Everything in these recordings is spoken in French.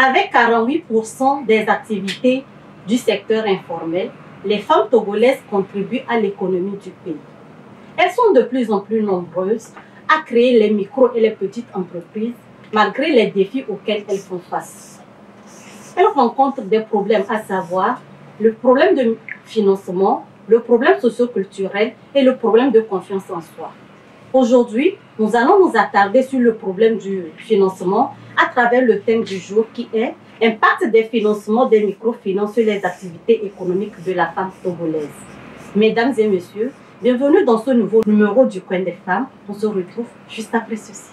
Avec 48% des activités du secteur informel, les femmes togolaises contribuent à l'économie du pays. Elles sont de plus en plus nombreuses à créer les micro et les petites entreprises malgré les défis auxquels elles font face. Elles rencontrent des problèmes, à savoir le problème de financement, le problème socio-culturel et le problème de confiance en soi. Aujourd'hui, nous allons nous attarder sur le problème du financement à travers le thème du jour qui est « Impact des financements des microfinances sur les activités économiques de la femme togolaise ». Mesdames et messieurs, bienvenue dans ce nouveau numéro du Coin des femmes. On se retrouve juste après ceci.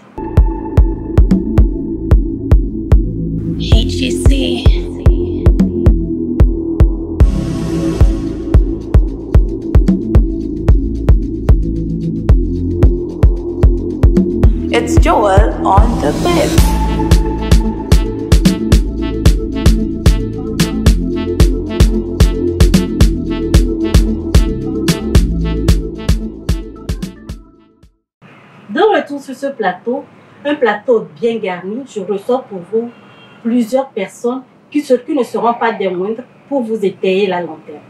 HGC. It's Joel on the bed. De retour sur ce plateau, un plateau bien garni, je ressors pour vous plusieurs personnes qui ne seront pas des moindres pour vous étayer la lanterne.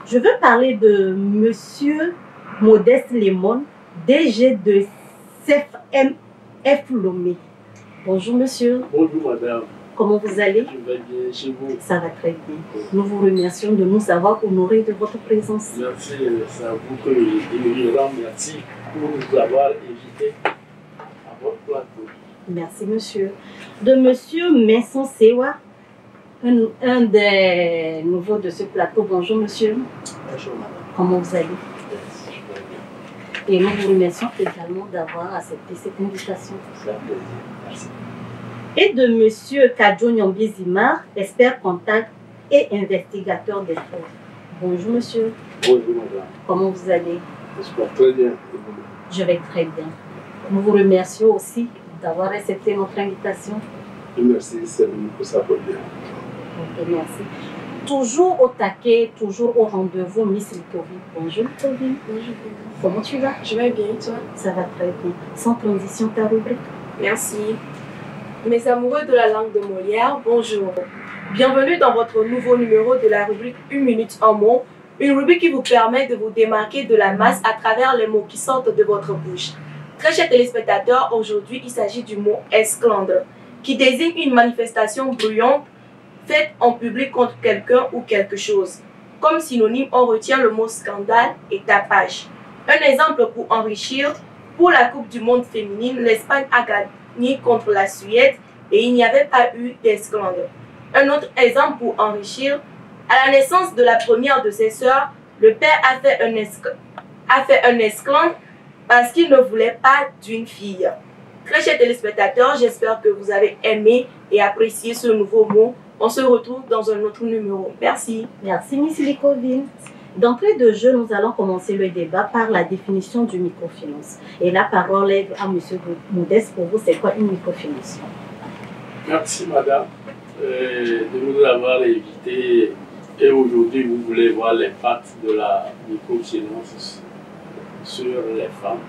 Je veux parler de Monsieur Modeste Lemon, DG de CFMF Lomé. Bonjour monsieur. Bonjour madame. Comment vous allez? Je vais bien chez vous. Ça va très bien. Nous vous remercions de nous avoir honorés de votre présence. Merci, c'est à vous que je rends merci pour nous avoir invités à votre plateau. Merci monsieur. De monsieur Messon Sewa, un des nouveaux de ce plateau. Bonjour monsieur. Bonjour madame. Comment vous allez? Merci, je vais bien. Et nous vous remercions également d'avoir accepté cette invitation. C'est un plaisir. Merci. Et de monsieur Kadjo Nyambi Zimar, expert comptable et investigateur des fraudes. Bonjour monsieur. Bonjour madame. Comment vous allez? Je vais très bien. Je vais très bien. Nous vous remercions aussi d'avoir accepté notre invitation. Merci, c'est nous que ça va bien. Ok, merci. Toujours au taquet, toujours au rendez-vous, Miss Litovi. Bonjour Litovi. Bonjour. Comment tu vas? Je vais bien, toi? Ça va très bien. Sans transition, ta rubrique. Merci. Mes amoureux de la langue de Molière, bonjour. Bienvenue dans votre nouveau numéro de la rubrique Une minute en mots, une rubrique qui vous permet de vous démarquer de la masse à travers les mots qui sortent de votre bouche. Très chers téléspectateurs, aujourd'hui il s'agit du mot esclandre, qui désigne une manifestation bruyante faite en public contre quelqu'un ou quelque chose. Comme synonyme, on retient le mot scandale et tapage. Un exemple pour enrichir, pour la Coupe du Monde féminine, l'Espagne a gagné contre la Suède et il n'y avait pas eu d'esclandre. Un autre exemple pour enrichir, à la naissance de la première de ses sœurs, le père a fait un esclandre parce qu'il ne voulait pas d'une fille. Très chers téléspectateurs, j'espère que vous avez aimé et apprécié ce nouveau mot. On se retrouve dans un autre numéro. Merci. Merci Miss Likovine. D'entrée de jeu, nous allons commencer le débat par la définition du microfinance. Et la parole est à monsieur Modeste. Pour vous, c'est quoi une microfinance? Merci madame de nous avoir invités. Et aujourd'hui, vous voulez voir l'impact de la microfinance sur les femmes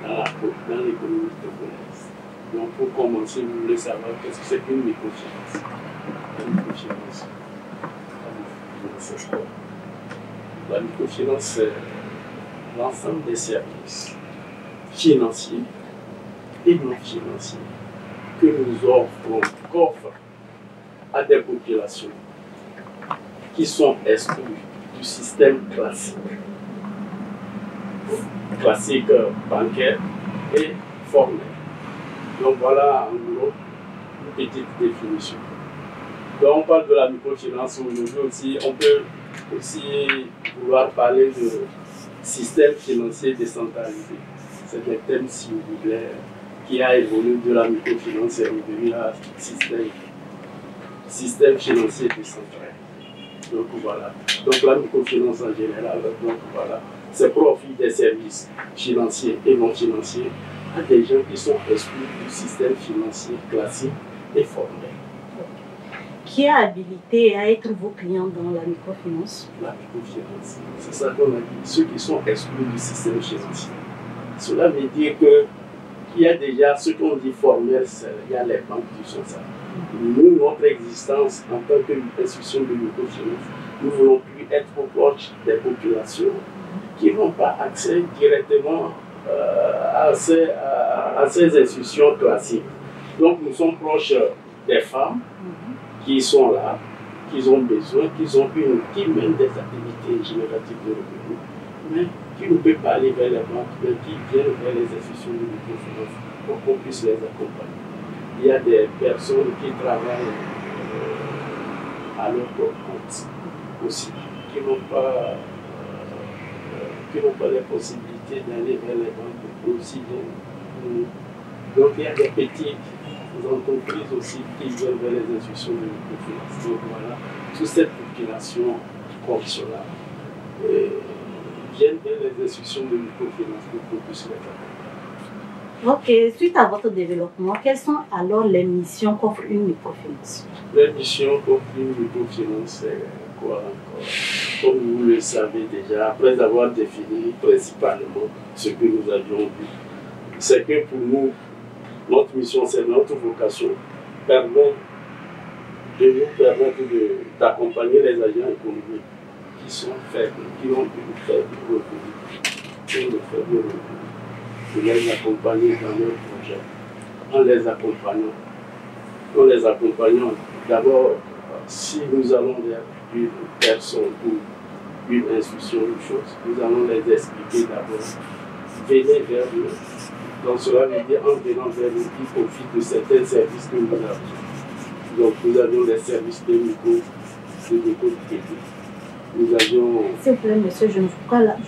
dans l'économie togolaise. Donc, pour commencer, vous voulez savoir qu'est-ce que c'est qu'une microfinance. La microfinance, c'est quoi? La microfinance, c'est l'ensemble des services financiers et non financiers que nous offrons à des populations qui sont exclues du système classique bancaire et formel. Donc voilà en gros une petite définition. Donc on parle de la microfinance aujourd'hui aussi, on peut aussi vouloir parler de système financier décentralisé. C'est un thème singulaire qui a évolué de la microfinance et revenu à système financier décentralisé. Donc voilà. Donc la microfinance en général, donc voilà, c'est pour offrir des services financiers et non financiers à des gens qui sont exclus du système financier classique et formel. Qui a habilité à être vos clients dans la microfinance? La microfinance, c'est ça qu'on a dit, ceux qui sont exclus du système financier. Cela veut dire qu'il y a déjà ce qu'on dit formel, il y a les banques qui sont ça. Nous, notre existence en tant qu'institution de microfinance, nous ne voulons plus être proches des populations qui n'ont pas accès directement à ces institutions classiques. Donc nous sommes proches des femmes qui sont là, qui ont besoin, qui mènent des activités génératives de revenus, mais qui ne peuvent pas aller vers les banques, mais qui viennent vers les institutions de microfinance pour qu'on puisse les accompagner. Il y a des personnes qui travaillent à leur propre compte aussi, qui n'ont pas les possibilités d'aller vers les banques aussi bien. Donc il y a des petites entreprises aussi qui viennent vers les institutions de microfinance. Donc voilà, toute cette population comme cela viennent vers les institutions de microfinance pour qu'on puisse les accompagner. Ok, suite à votre développement, quelles sont alors les missions qu'offre une microfinance? Les missions qu'offre une microfinance, c'est quoi encore? Comme vous le savez déjà, après avoir défini principalement ce que nous avions vu, c'est que pour nous, notre mission, c'est notre vocation, de nous permettre d'accompagner les agents économiques qui sont faibles, qui ont une faible revenu, de les accompagner dans leurs projets, en les accompagnant. D'abord, si nous allons vers une personne ou une institution, une chose, nous allons les expliquer d'abord. Venez vers nous. Donc cela veut dire en venant vers nous, ils profitent de certains services que nous avons. Donc nous avions les services de micro-crédit. Nous avions... S'il vous plaît, monsieur, je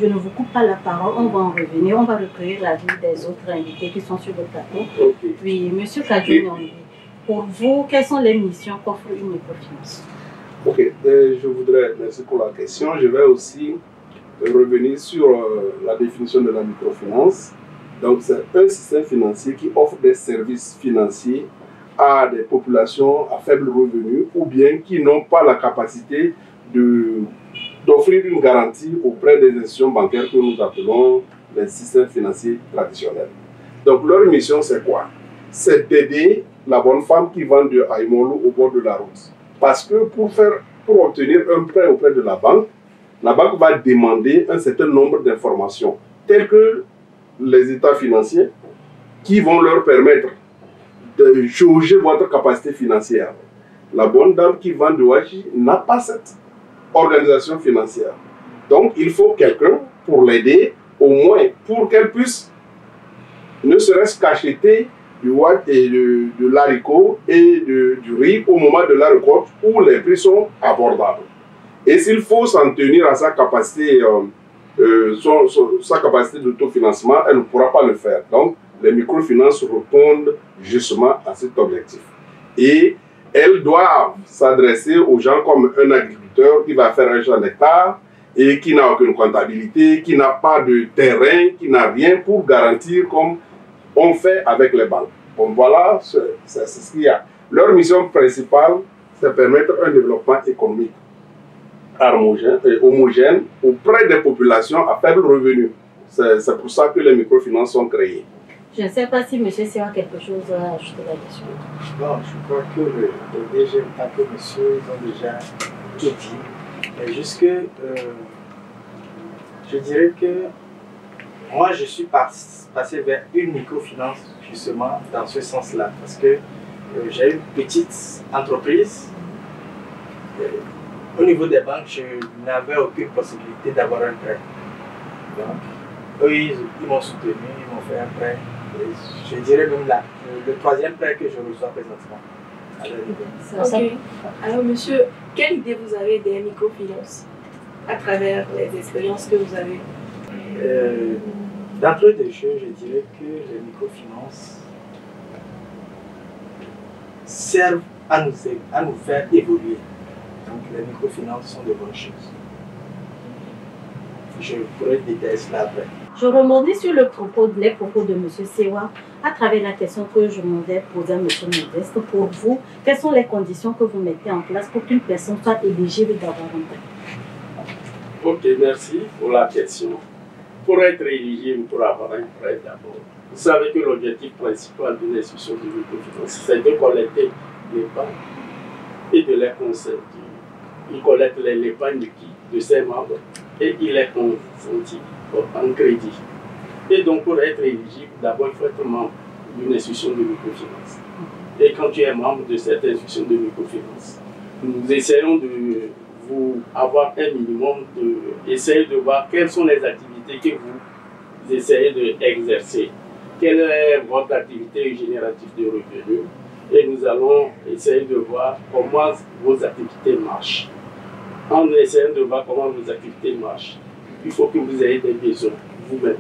ne vous coupe pas la parole, on va en revenir, on va recueillir l'avis des autres invités qui sont sur le plateau. Okay. Puis, monsieur Kadjouni, pour vous, quelles sont les missions qu'offre une microfinance? Ok, je voudrais, merci pour la question. Je vais aussi revenir sur la définition de la microfinance. Donc, c'est un système financier qui offre des services financiers à des populations à faible revenu ou bien qui n'ont pas la capacité d'offrir une garantie auprès des institutions bancaires que nous appelons les systèmes financiers traditionnels. Donc, leur mission, c'est quoi? C'est d'aider la bonne femme qui vend de Aïmolo au bord de la route. Parce que pour obtenir un prêt auprès de la banque va demander un certain nombre d'informations, telles que les états financiers, qui vont leur permettre de jauger votre capacité financière. La bonne dame qui vend de Wachi n'a pas cette organisation financière. Donc, il faut quelqu'un pour l'aider, au moins pour qu'elle puisse ne serait-ce qu'acheter du watt et de l'haricot et du riz au moment de la récolte où les prix sont abordables. Et s'il faut s'en tenir à sa capacité, sa capacité d'autofinancement, elle ne pourra pas le faire. Donc, les microfinances répondent justement à cet objectif. Et elles doivent s'adresser aux gens comme un agriculteur qui va faire un champ d'hectares et qui n'a aucune comptabilité, qui n'a pas de terrain, qui n'a rien pour garantir comme on fait avec les banques. Bon, voilà, c'est ce qu'il y a. Leur mission principale, c'est permettre un développement économique homogène auprès des populations à faible revenu. C'est pour ça que les microfinances sont créées. Je ne sais pas si M. Sewa a quelque chose à ajouter là-dessus. Bon, je crois que les DG, tant que monsieur, ils ont déjà tout dit. Mais juste que, je dirais que moi, je suis passé vers une microfinance justement dans ce sens-là. Parce que j'ai une petite entreprise. Au niveau des banques, je n'avais aucune possibilité d'avoir un prêt. Donc, eux, ils m'ont soutenu, ils m'ont fait un prêt. Et je dirais même là, le troisième prêt que je reçois présentement. Ok. Alors, monsieur, quelle idée vous avez des microfinances à travers les expériences que vous avez? D'entrée de jeu, je dirais que les microfinances servent à nous faire évoluer. Donc les microfinances sont de bonnes choses. Je pourrais détailler cela après. Je rebondis sur les propos de M. Sewa à travers la question que je m'avais posée à M. Modeste. Pour vous, quelles sont les conditions que vous mettez en place pour qu'une personne soit éligible d'avoir un prêt? Ok, merci pour la question. Pour être éligible pour avoir un prêt d'abord, vous savez que l'objectif principal d'une institution de microfinance, c'est de collecter l'épargne et de les conseiller. Il collecte l'épargne de ses membres et il les consentit en crédit. Et donc, pour être éligible, d'abord, il faut être membre d'une institution de microfinance. Et quand tu es membre de cette institution de microfinance, nous essayons de vous avoir un minimum, essayer de voir quelles sont les activités que vous essayez d'exercer. Quelle est votre activité générative de revenus? Et nous allons essayer de voir comment vos activités marchent. En essayant de voir comment vos activités marchent, il faut que vous ayez des besoins vous-même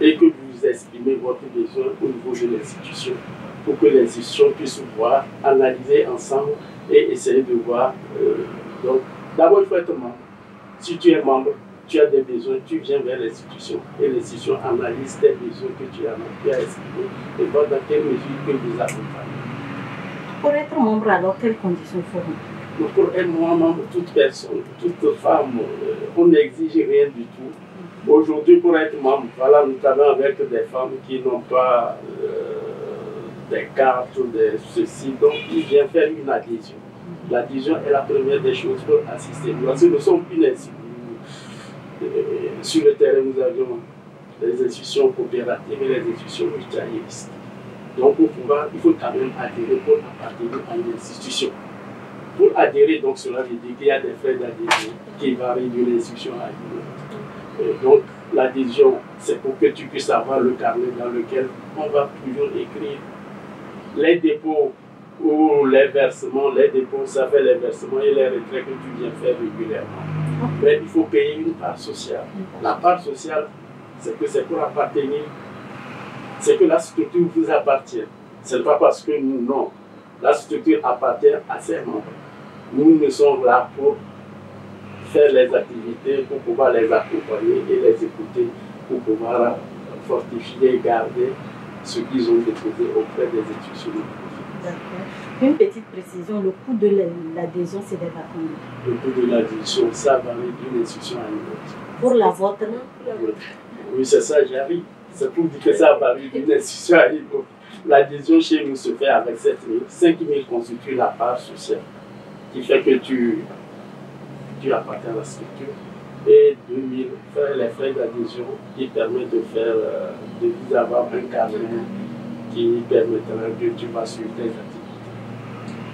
et que vous exprimez votre besoin au niveau de l'institution pour que l'institution puisse voir, analyser ensemble et essayer de voir. Donc, d'abord, il faut être membre. Si tu es membre, tu as des besoins, tu viens vers l'institution et l'institution analyse tes besoins que tu as exprimés et voir dans quelle mesure que vous accompagnez. Pour être membre, alors, quelles conditions faut-on? Donc, pour être membre, toute personne, toute femme, on n'exige rien du tout. Aujourd'hui, pour être membre, voilà, nous travaillons avec des femmes qui n'ont pas des cartes ou des ceci, donc ils viennent faire une adhésion. L'adhésion est la première des choses pour assister. Parce que nous sommes une institution. Sur le terrain, nous avions les institutions coopératives et les institutions mutualistes. Donc, pour pouvoir, il faut quand même adhérer pour appartenir à une institution. Pour adhérer, donc, cela veut dire qu'il y a des frais d'adhésion qui varient d'une institution à une autre. Donc, l'adhésion, c'est pour que tu puisses avoir le carnet dans lequel on va toujours écrire les dépôts ou les versements. Les dépôts, ça fait les versements et les retraits que tu viens faire régulièrement. Mais il faut payer une part sociale. La part sociale, c'est que c'est pour appartenir, c'est que la structure vous appartient. Ce n'est pas parce que nous, non. La structure appartient à ses membres. Nous sommes là pour faire les activités, pour pouvoir les accompagner et les écouter, pour pouvoir fortifier et garder ce qu'ils ont déposé auprès des institutions. D'accord. Une petite précision, le coût de l'adhésion, c'est des vacances. Le coût de l'adhésion, ça varie d'une institution à une autre. Pour la vôtre, oui, c'est ça, j'arrive. C'est pour dire que ça varie d'une institution à une autre. L'adhésion chez nous se fait avec 7 000. 5 000 constitue la part sociale, qui fait que tu appartiens à la structure. Et 2 000 les frais d'adhésion qui permettent de faire, de vous avoir un carnet qui permettra que tu vas suivre tes activités.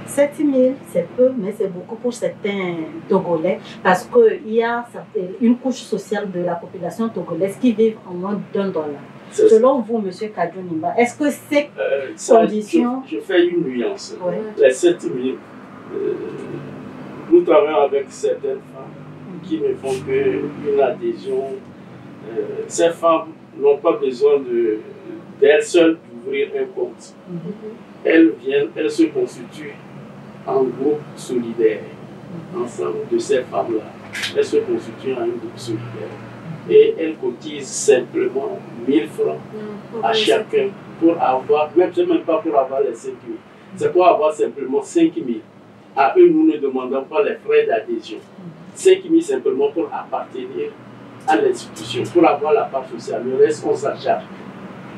7 000, c'est peu, mais c'est beaucoup pour certains Togolais, parce qu'il y a une couche sociale de la population togolaise qui vit en moins d'$1. Selon vous, M. Kadjounimba, est-ce que ces conditions... Je fais une nuance. Ouais. Les 7 000, nous travaillons avec certaines femmes qui ne font qu'une adhésion. Ces femmes n'ont pas besoin d'elles seules d'ouvrir un compte. Elles viennent, elles se constituent en groupe solidaire. Ensemble de ces femmes-là, elles se constituent en un groupe solidaire. Et elles cotisent simplement 1 000 francs à chacun pour avoir, même pas pour avoir les 5 000, c'est pour avoir simplement 5 000. À eux, nous ne demandons pas les frais d'adhésion. 5 000 simplement pour appartenir à l'institution, pour avoir la part sociale. Le reste, on s'en charge.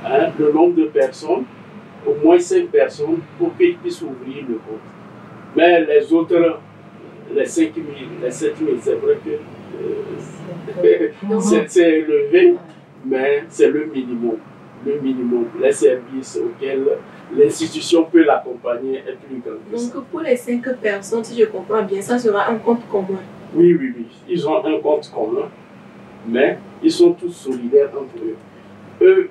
Hein? Le nombre de personnes, au moins 5 personnes, pour qu'ils puissent ouvrir le compte. Mais les autres, les 5 000, les 7 000, c'est vrai que c'est élevé, mais c'est le minimum. Le minimum. Les services auxquels l'institution peut l'accompagner est plus grand que ça. Donc pour les 5 personnes, si je comprends bien, ça sera un compte commun. Oui. Ils ont un compte commun, mais ils sont tous solidaires entre eux. Eux,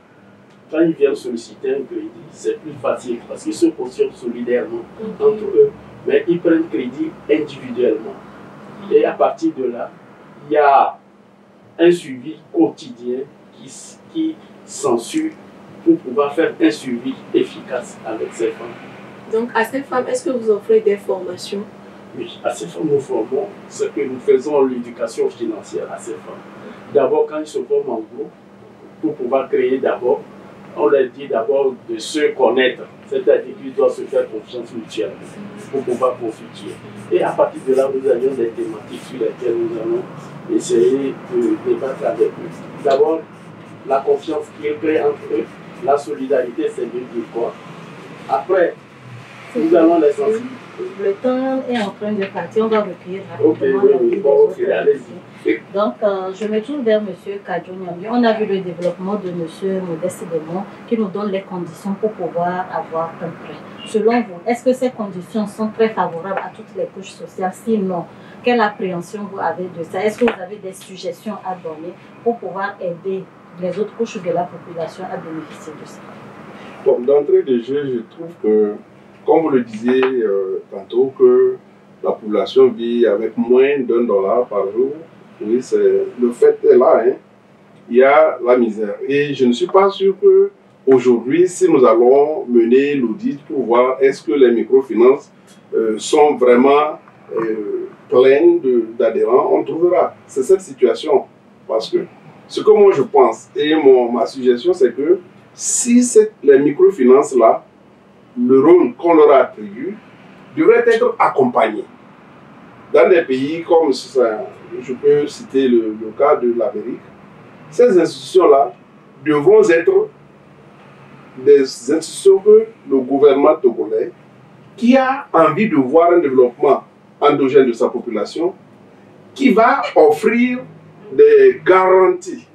quand ils viennent solliciter un crédit, c'est plus facile parce qu'ils se cautionnent solidairement entre eux, mais ils prennent crédit individuellement. Et à partir de là, il y a un suivi quotidien qui s'ensuit pour pouvoir faire un suivi efficace avec ces femmes. Donc à ces femmes, est-ce que vous offrez des formations? Oui, à ces femmes nous formons, c'est que nous faisons l'éducation financière à ces femmes. D'abord, quand ils se forment en groupe, pour pouvoir créer d'abord, on leur dit d'abord de se connaître, c'est-à-dire qu'ils doivent se faire confiance mutuelle pour pouvoir profiter. Et à partir de là, nous avions des thématiques sur lesquelles nous allons essayer de débattre avec eux. D'abord, la confiance qu'ils créent entre eux, la solidarité, c'est de dire quoi. Après, Nous allons les sentir. Le temps est en train de partir, on va recueillir Ok, rapidement oui, l'avis oui, des bon, ok, autres allez-y. invités. Donc, je me tourne vers M. Kadjo-Nyambi. On a vu le développement de M. Modeste Demont qui nous donne les conditions pour pouvoir avoir un prêt. Selon vous, est-ce que ces conditions sont très favorables à toutes les couches sociales? Sinon, quelle appréhension vous avez de ça? Est-ce que vous avez des suggestions à donner pour pouvoir aider les autres couches de la population à bénéficier de ça? Bon, d'entrée de jeu, je trouve que, comme vous le disiez tantôt, que la population vit avec moins d'$1 par jour. Oui, le fait est là, hein. Il y a la misère. Et je ne suis pas sûr que aujourd'hui, si nous allons mener l'audit pour voir est-ce que les microfinances sont vraiment pleines d'adhérents, on trouvera. C'est cette situation. Parce que ce que moi je pense, et ma suggestion, c'est que si les microfinances-là, le rôle qu'on leur attribue, devrait être accompagné. Dans des pays comme, je peux citer le cas de l'Amérique, ces institutions-là devront être des institutions que le gouvernement togolais, qui a envie de voir un développement endogène de sa population, qui va offrir des garanties.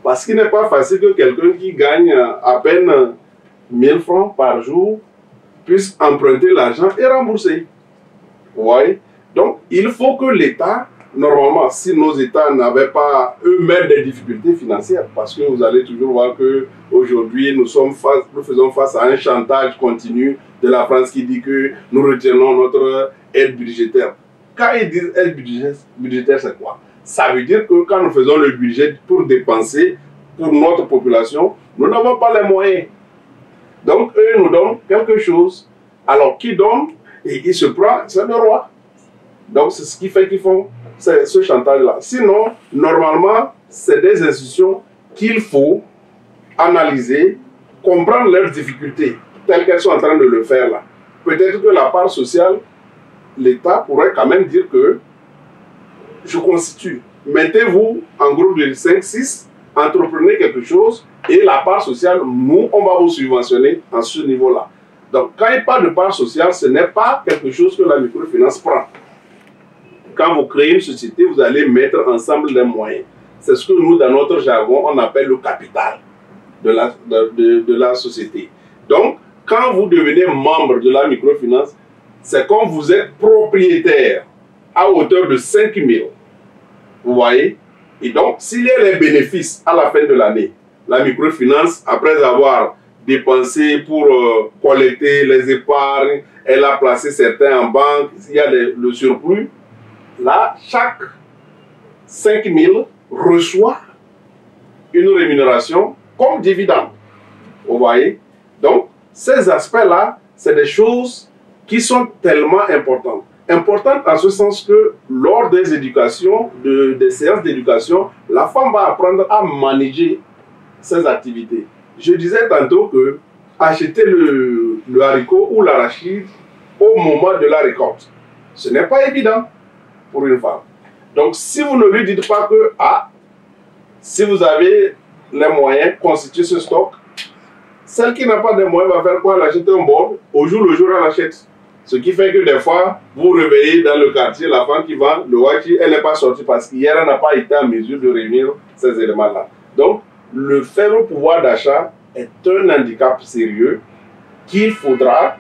Parce qu'il n'est pas facile que quelqu'un qui gagne à peine 1000 francs par jour puisse emprunter l'argent et rembourser. Vous voyez? Donc, il faut que l'État, normalement, si nos États n'avaient pas eux-mêmes des difficultés financières, parce que vous allez toujours voir qu'aujourd'hui, nous faisons face à un chantage continu de la France qui dit que nous retenons notre aide budgétaire. Quand ils disent aide budgétaire, c'est quoi? Ça veut dire que quand nous faisons le budget pour dépenser pour notre population, nous n'avons pas les moyens. Donc, eux nous donnent quelque chose. Alors, qui donne et il se prend, c'est le roi. Donc, c'est ce qui fait qu'ils font ce chantage-là. Sinon, normalement, c'est des institutions qu'il faut analyser, comprendre leurs difficultés, telles qu'elles sont en train de le faire là. Peut-être que la part sociale, l'État pourrait quand même dire que je constitue. Mettez-vous en groupe de 5-6, entreprenez quelque chose et la part sociale, nous, on va vous subventionner à ce niveau-là. Donc, quand il parle de part sociale, ce n'est pas quelque chose que la microfinance prend. Quand vous créez une société, vous allez mettre ensemble les moyens. C'est ce que nous, dans notre jargon, on appelle le capital de la société. Donc, quand vous devenez membre de la microfinance, c'est comme vous êtes propriétaire à hauteur de 5 000. Vous voyez? Et donc, s'il y a les bénéfices à la fin de l'année, la microfinance, après avoir dépensé pour collecter les épargnes, elle a placé certains en banque, il y a le surplus, là, chaque 5 000 reçoit une rémunération comme dividende. Vous voyez? Donc, ces aspects-là, c'est des choses qui sont tellement importantes. Importantes en ce sens que lors des éducations, des séances d'éducation, la femme va apprendre à manager ses activités. Je disais tantôt que acheter le haricot ou l'arachide au moment de la récolte, ce n'est pas évident pour une femme. Donc, si vous ne lui dites pas que, si vous avez les moyens, constituez ce stock, celle qui n'a pas de moyens va faire quoi? Elle achète un bord, au jour le jour, elle achète. Ce qui fait que des fois, vous réveillez dans le quartier, la femme qui vend le wachi, elle n'est pas sortie parce qu'hier, elle n'a pas été en mesure de réunir ces éléments-là. Donc, le faible pouvoir d'achat est un handicap sérieux qu'il faudra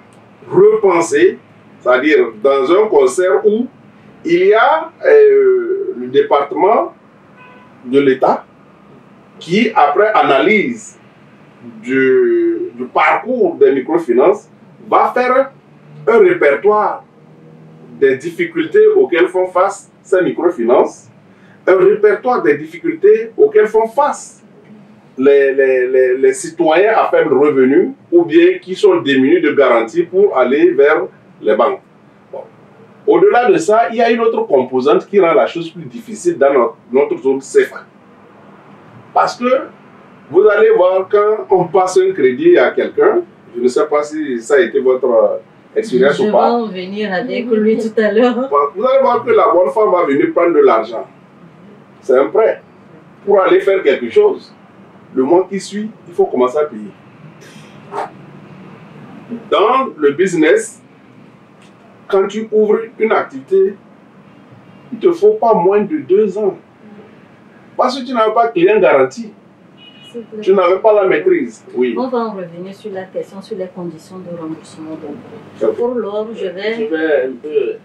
repenser, c'est-à-dire dans un concert où il y a le département de l'État qui, après analyse du parcours des microfinances, va faire un répertoire des difficultés auxquelles font face ces microfinances, un répertoire des difficultés auxquelles font face les citoyens à faible revenu ou bien qui sont démunis de garanties pour aller vers les banques. Bon. Au-delà de ça, il y a une autre composante qui rend la chose plus difficile dans notre zone CFA. Parce que vous allez voir quand on passe un crédit à quelqu'un, je ne sais pas si ça a été votre expérience ou pas. Je vais en venir avec lui tout à l'heure. Vous allez voir que la bonne femme va venir prendre de l'argent. C'est un prêt pour aller faire quelque chose. Le mois qui suit, il faut commencer à payer. Dans le business, quand tu ouvres une activité, il ne te faut pas moins de 2 ans. Parce que tu n'avais pas de client garanti. Tu n'avais pas la maîtrise. Oui. On va en revenir sur la question sur les conditions de remboursement d'emprunt. Pour l'heure, je vais un peu,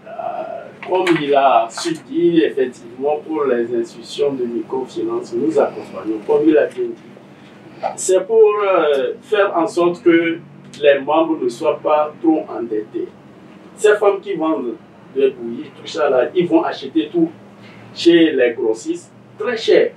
comme il a su dire, effectivement, pour les institutions de microfinance, nous accompagnons, comme il a bien dit. C'est pour faire en sorte que les membres ne soient pas trop endettés. Ces femmes qui vendent des bouillies, tout ça là, ils vont acheter tout chez les grossistes très cher.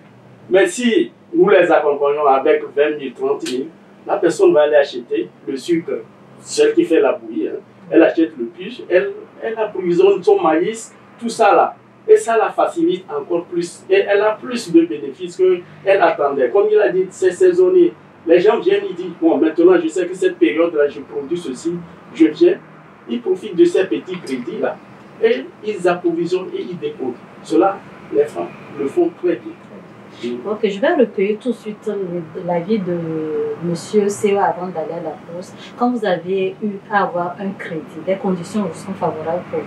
Mais si nous les accompagnons avec 20 000, 30 000, la personne va aller acheter le sucre, celle qui fait la bouillie, hein. Elle achète le puce, elle approvisionne son maïs, tout ça là. Et ça la facilite encore plus. Et elle a plus de bénéfices qu'elle attendait. Comme il a dit, c'est saisonnier. Les gens viennent, ils disent, bon, maintenant je sais que cette période-là, je produis ceci, je viens. Ils profitent de ces petits crédits-là. Et ils approvisionnent et ils déposent. Cela, les femmes le font très bien. Ok, je vais recueillir tout de suite l'avis de M. CEO avant d'aller à la pause. Quand vous avez eu à avoir un crédit, les conditions vous sont favorables pour vous?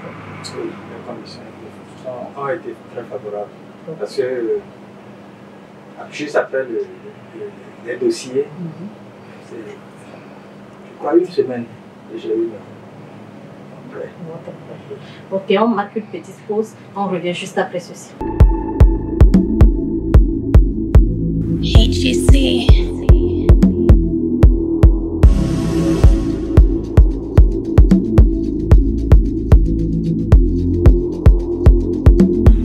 Oui, les conditions ont été très favorables. Parce que juste après les dossiers, je crois une semaine, j'ai eu prêt. Ok, on marque une petite pause. On revient juste après ceci. HGC.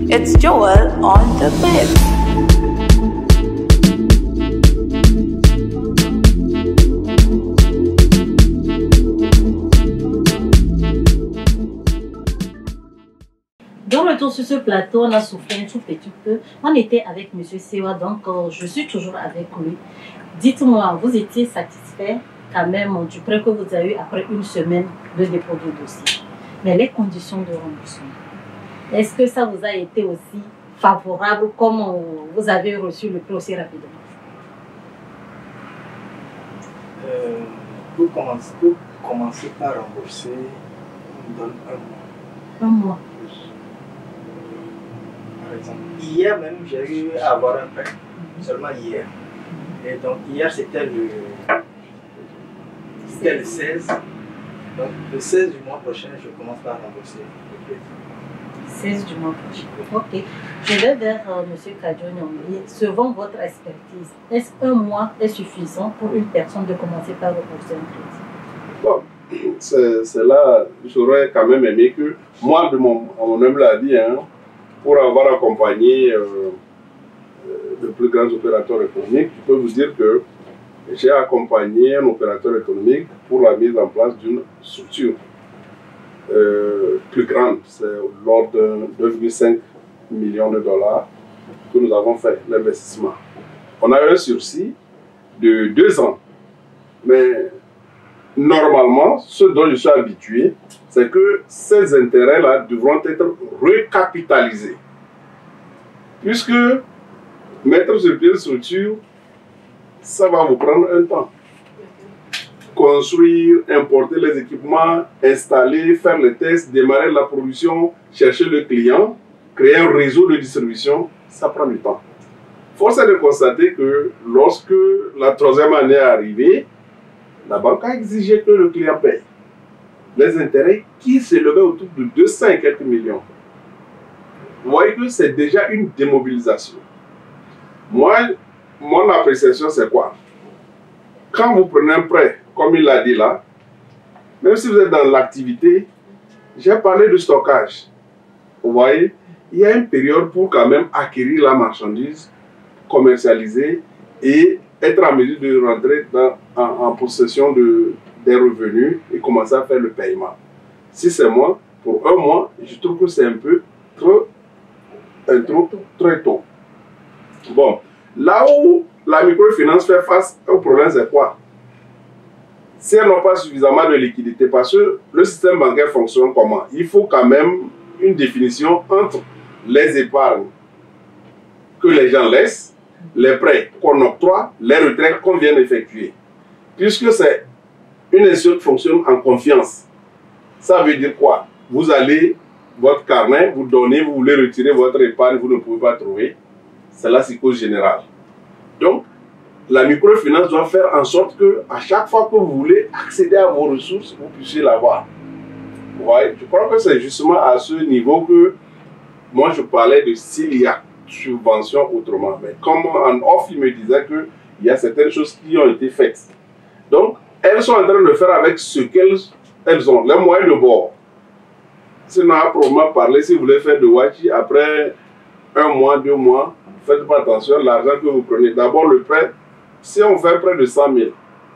It's Joel on the bed. De retour sur ce plateau, on a soufflé un tout petit peu. On était avec M. Sewa, donc je suis toujours avec lui. Dites-moi, vous étiez satisfait quand même du prêt que vous avez eu après une semaine de dépôt de dossier. Mais les conditions de remboursement, est-ce que ça vous a été aussi favorable comme vous avez reçu le prêt aussi rapidement? Pour commencer par rembourser, on me donne 1 mois. 1 mois. Par exemple, hier même, j'ai eu à avoir un prêt, seulement hier. Et donc, hier, c'était le 16. Donc, le 16 du mois prochain, je commence par rembourser le crédit. 16 du mois prochain. Ok. Je vais vers M. Kadjo Nyongli. Selon votre expertise, est-ce qu'un mois est suffisant pour une personne de commencer par rembourser un crédit? Bon, c'est là, j'aurais quand même aimé que, moi, de mon humble avis, hein, pour avoir accompagné de plus grands opérateurs économiques, je peux vous dire que j'ai accompagné un opérateur économique pour la mise en place d'une structure plus grande. C'est l'ordre de 2,5 millions de dollars que nous avons fait l'investissement. On a eu un sursis de 2 ans. Mais normalement, ce dont je suis habitué, c'est que ces intérêts-là devront être recapitalisés. Puisque mettre sur pied une structure, ça va vous prendre un temps. Construire, importer les équipements, installer, faire les tests, démarrer la production, chercher le client, créer un réseau de distribution, ça prend du temps. Force est de constater que lorsque la 3e année est arrivée, la banque a exigé que le client paye les intérêts qui s'élevaient autour de 200 et quelques millions. Vous voyez que c'est déjà une démobilisation. Moi, mon appréciation, c'est quoi? Quand vous prenez un prêt, comme il l'a dit là, même si vous êtes dans l'activité, j'ai parlé de stockage. Vous voyez, il y a une période pour quand même acquérir la marchandise, commercialiser et être en mesure de rentrer en possession des revenus et commencer à faire le paiement. Si c'est moi, pour 1 mois, je trouve que c'est un peu très tôt. Bon, là où la microfinance fait face au problème, c'est quoi? Si elles n'ont pas suffisamment de liquidité, parce que le système bancaire fonctionne comment? Il faut quand même une définition entre les épargnes que les gens laissent, les prêts qu'on octroie, les retraites qu'on vient d'effectuer. Puisque c'est une institution fonctionne en confiance. Ça veut dire quoi? Vous allez, votre carnet, vous donnez, vous voulez retirer votre épargne, vous ne pouvez pas trouver. C'est la psychose générale. Donc, la microfinance doit faire en sorte que à chaque fois que vous voulez accéder à vos ressources, vous puissiez l'avoir. Vous voyez? Je crois que c'est justement à ce niveau que moi je parlais de s'il y a subvention autrement. Mais comme en off, il me disait qu'il y a certaines choses qui ont été faites. Donc, elles sont en train de faire avec ce qu'elles ont, les moyens de bord. Sinon, à probablement parler, si vous voulez faire de Wachi, après 1 mois, 2 mois, faites pas attention à l'argent que vous prenez. D'abord, le prêt, si on fait près de 100 000,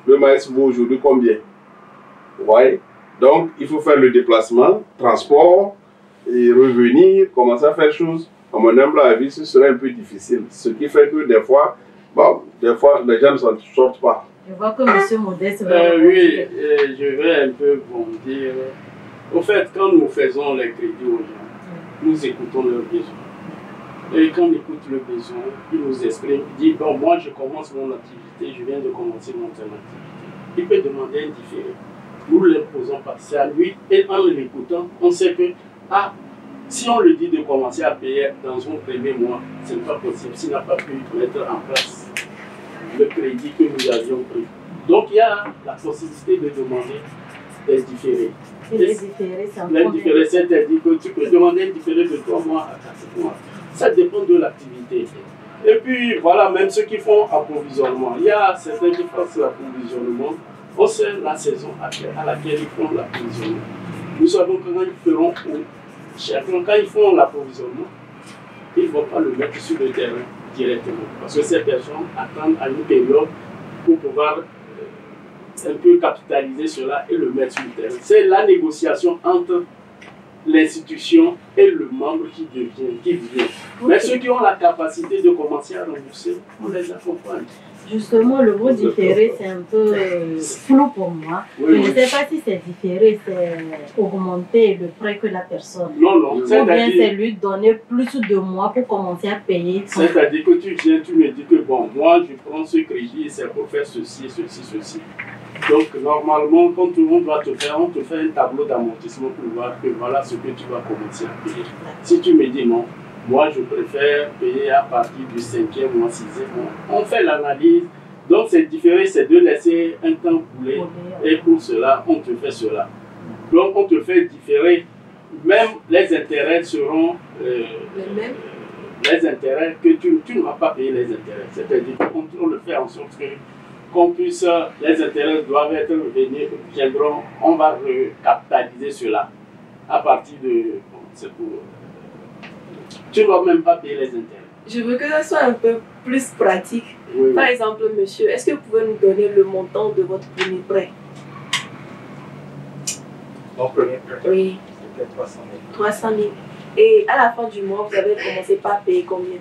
le maïs vaut aujourd'hui combien? Vous voyez? Donc, il faut faire le déplacement, transport, et revenir, commencer à faire choses. À mon humble avis, ce serait un peu difficile. Ce qui fait que des fois, les gens ne s'en sortent pas. Je vois que M. Modeste oui, je vais un peu bondir. Au fait, quand nous faisons les crédits aux gens, nous écoutons leurs besoins. Et quand on écoute leurs besoins, ils nous expriment, ils disent, bon, moi je commence mon activité, je viens de commencer mon activité. Il peut demander un différé. Nous ne l'imposons pas. C'est à lui, et en l'écoutant, on sait que, si on lui dit de commencer à payer dans son premier mois, ce n'est pas possible s'il n'a pas pu mettre en place le crédit que nous avions pris. Donc il y a la possibilité de demander des différés. Et les différés, c'est les différés, c'est-à-dire que tu peux demander un différé de 3 mois à 4 mois. Ça dépend de l'activité. Et puis voilà, même ceux qui font approvisionnement. Il y a certains qui font l'approvisionnement. On sait la saison à laquelle ils font l'approvisionnement. Nous savons que quand ils feront quand ils font l'approvisionnement, ils ne vont pas le mettre sur le terrain directement. Parce que ces personnes attendent à une période pour pouvoir un peu capitaliser cela et le mettre sur le terrain. C'est la négociation entre l'institution et le membre qui vient. Okay. Mais ceux qui ont la capacité de commencer à rembourser, on les accompagne. Justement, le mot différé, c'est un peu flou pour moi. Oui, je ne sais pas si c'est différé, c'est augmenter le prêt que la personne. Non. Ou bien c'est lui donner plus de mois pour commencer à payer. C'est-à-dire que tu viens, tu me dis que bon, moi je prends ce crédit, c'est pour faire ceci. Donc normalement, quand tout le monde doit te faire, on te fait un tableau d'amortissement pour voir que voilà ce que tu vas commencer à payer. Si tu me dis non, moi je préfère payer à partir du 5e mois, 6e mois. On fait l'analyse. Donc c'est différé, c'est de laisser un temps couler. Et pour cela, on te fait cela. Donc on te fait différer. Même les intérêts seront les mêmes. Les intérêts que tu ne vas pas payer les intérêts. C'est-à-dire qu'on le fait en sorte que qu'on puisse, les intérêts doivent être viendront, on va recapitaliser cela à partir de, bon, c'est pour, tu ne dois même pas payer les intérêts. Je veux que ça soit un peu plus pratique. Oui, Par exemple, monsieur, est-ce que vous pouvez nous donner le montant de votre premier prêt? Mon premier prêt? Oui. C'était 300 000. 300 000. Et à la fin du mois, vous avez commencé par payer combien?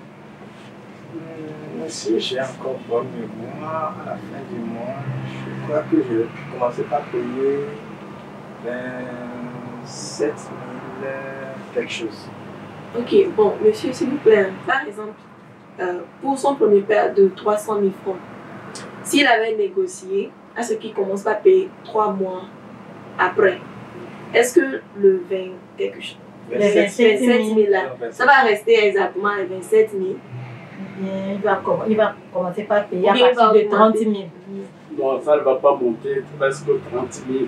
Si j'ai encore bon mémoire, à la fin du mois, je crois que je commençais par payer 27 000 quelque chose. Ok, bon, monsieur, s'il vous plaît, par exemple, pour son premier père de 300 000 francs, s'il avait négocié à ce qu'il commence par payer 3 mois après, est-ce que le 20 quelque chose, 27 000 là, ça va rester exactement les 27 000? Il va commencer par payer à partir de 30 000. Non, ça ne va pas monter presque 30 000.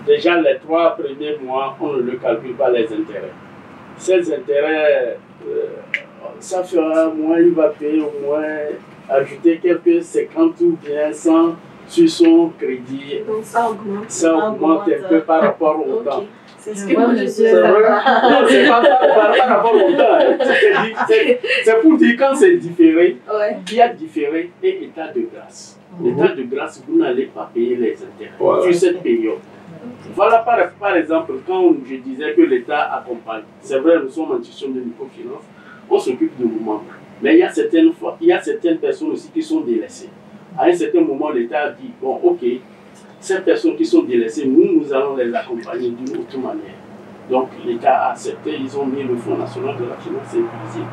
Déjà, les 3 premiers mois, on ne le calcule pas les intérêts. Ces intérêts, ça fera moins, il va payer au moins, ajouter quelques 50 ou bien 100 sur son crédit. Donc ça augmente. Ça augmente un peu par rapport au temps. C'est ce que moi je sais. C'est vrai. Non, c'est pas par rapport au temps. C'est pour dire quand c'est différé, il y a différé et état de grâce. L'état de grâce, vous n'allez pas payer les intérêts sur cette période. Voilà par exemple, quand je disais que l'État accompagne, c'est vrai, nous sommes en institution de microfinance, on s'occupe de nos membres. Mais il y a certaines personnes aussi qui sont délaissées. À un certain moment, l'État a dit, bon, ok, ces personnes qui sont délaissées, nous allons les accompagner d'une autre manière. Donc l'État a accepté, ils ont mis le Fonds national de la finance inclusive.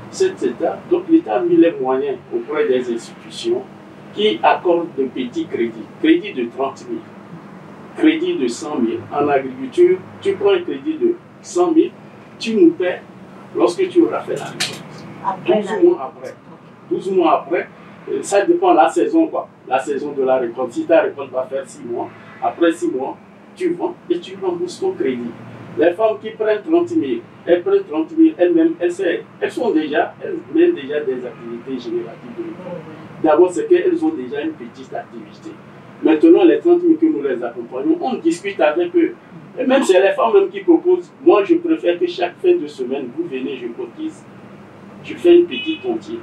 Cet État, donc l'État a mis les moyens auprès des institutions qui accordent de petits crédits de 30 000. crédit de 100 000. En agriculture, tu prends un crédit de 100 000, tu nous paies lorsque tu auras fait la récolte. 12 mois après. 12 mois après, ça dépend de la saison, quoi. La saison de la récolte. Si ta récolte va faire 6 mois, après 6 mois, tu vends et tu rembourses ton crédit. Les femmes qui prennent 30 000, elles prennent 30 000 elles-mêmes, elles mènent déjà des activités génératives de l'école. D'abord, c'est qu'elles ont déjà une petite activité. Maintenant, les 30 000 que nous les accompagnons, on discute avec eux. Et même c'est les femmes même qui proposent. Moi, je préfère que chaque fin de semaine, vous venez, je cotise, je fais une petite tontine.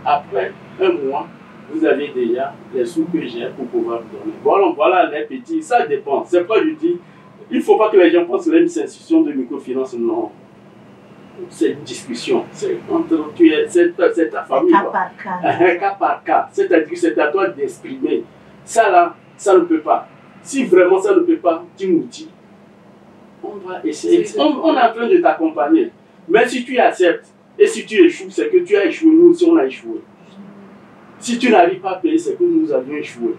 Après un mois, vous avez déjà les sous que j'ai pour pouvoir vous donner. Voilà les petits, ça dépend. C'est pas du tout. Il ne faut pas que les gens pensent que c'est une institution de microfinance, non. C'est une discussion. C'est ta famille. Cas par cas. Un cas par cas. C'est-à-dire que c'est à toi d'exprimer. Ça là, ça ne peut pas. Si vraiment ça ne peut pas, tu nous dis. On va essayer. On est en train de t'accompagner. Mais si tu acceptes et si tu échoues, c'est que tu as échoué. Nous aussi, on a échoué. Si tu n'arrives pas à payer, c'est que nous avions échoué.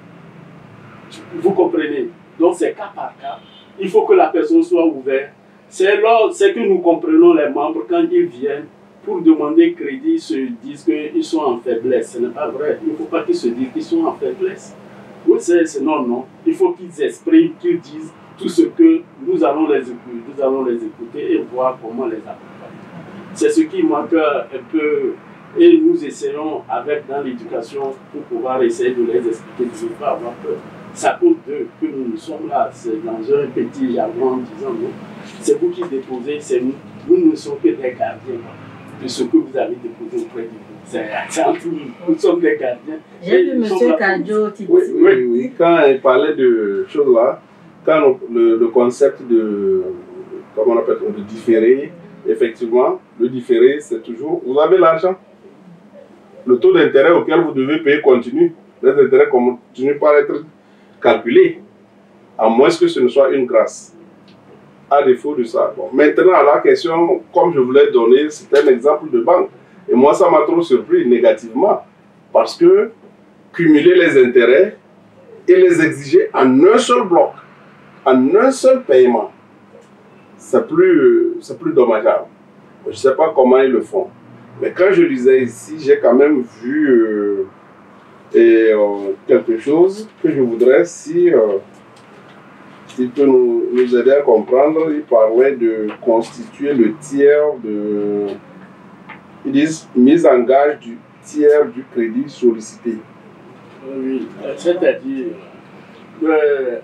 Vous comprenez? Donc c'est cas par cas. Il faut que la personne soit ouverte. C'est que nous comprenons les membres quand ils viennent pour demander crédit, ils se disent qu'ils sont en faiblesse. Ce n'est pas vrai. Il ne faut pas qu'ils se disent qu'ils sont en faiblesse. Oui, c'est non. Il faut qu'ils expriment, qu'ils disent tout ce que nous allons les écouter. Nous allons les écouter et voir comment les accompagner. C'est ce qui manque un peu. Et nous essayons dans l'éducation pour pouvoir essayer de les expliquer, de ne pas avoir peur. C'est à cause d'eux que nous sommes là. C'est dans un petit jargon en disant non. C'est vous qui déposez, c'est nous. Nous ne sommes que des gardiens de ce que vous avez déposé auprès de vous. C'est entre nous. Nous sommes des gardiens. J'ai vu M. Kadjo Titi. Oui. Quand il parlait de choses là, quand le concept de, comment on appelle, de différer, effectivement, le différé, c'est toujours, vous avez l'argent. Le taux d'intérêt auquel vous devez payer continue. Les intérêts continuent par être calculés, à moins que ce ne soit une grâce. À défaut de ça. Bon, maintenant, la question, comme je vous l'ai donné, c'est un exemple de banque. Et moi, ça m'a trop surpris négativement. Parce que cumuler les intérêts et les exiger en un seul bloc, en un seul paiement, c'est plus dommageable. Je ne sais pas comment ils le font. Mais quand je lisais ici, j'ai quand même vu quelque chose que je voudrais, s'il peut nous aider à comprendre. Il parlait de constituer le tiers de... Ils disent mise en gage du tiers du crédit sollicité. Oui, c'est-à-dire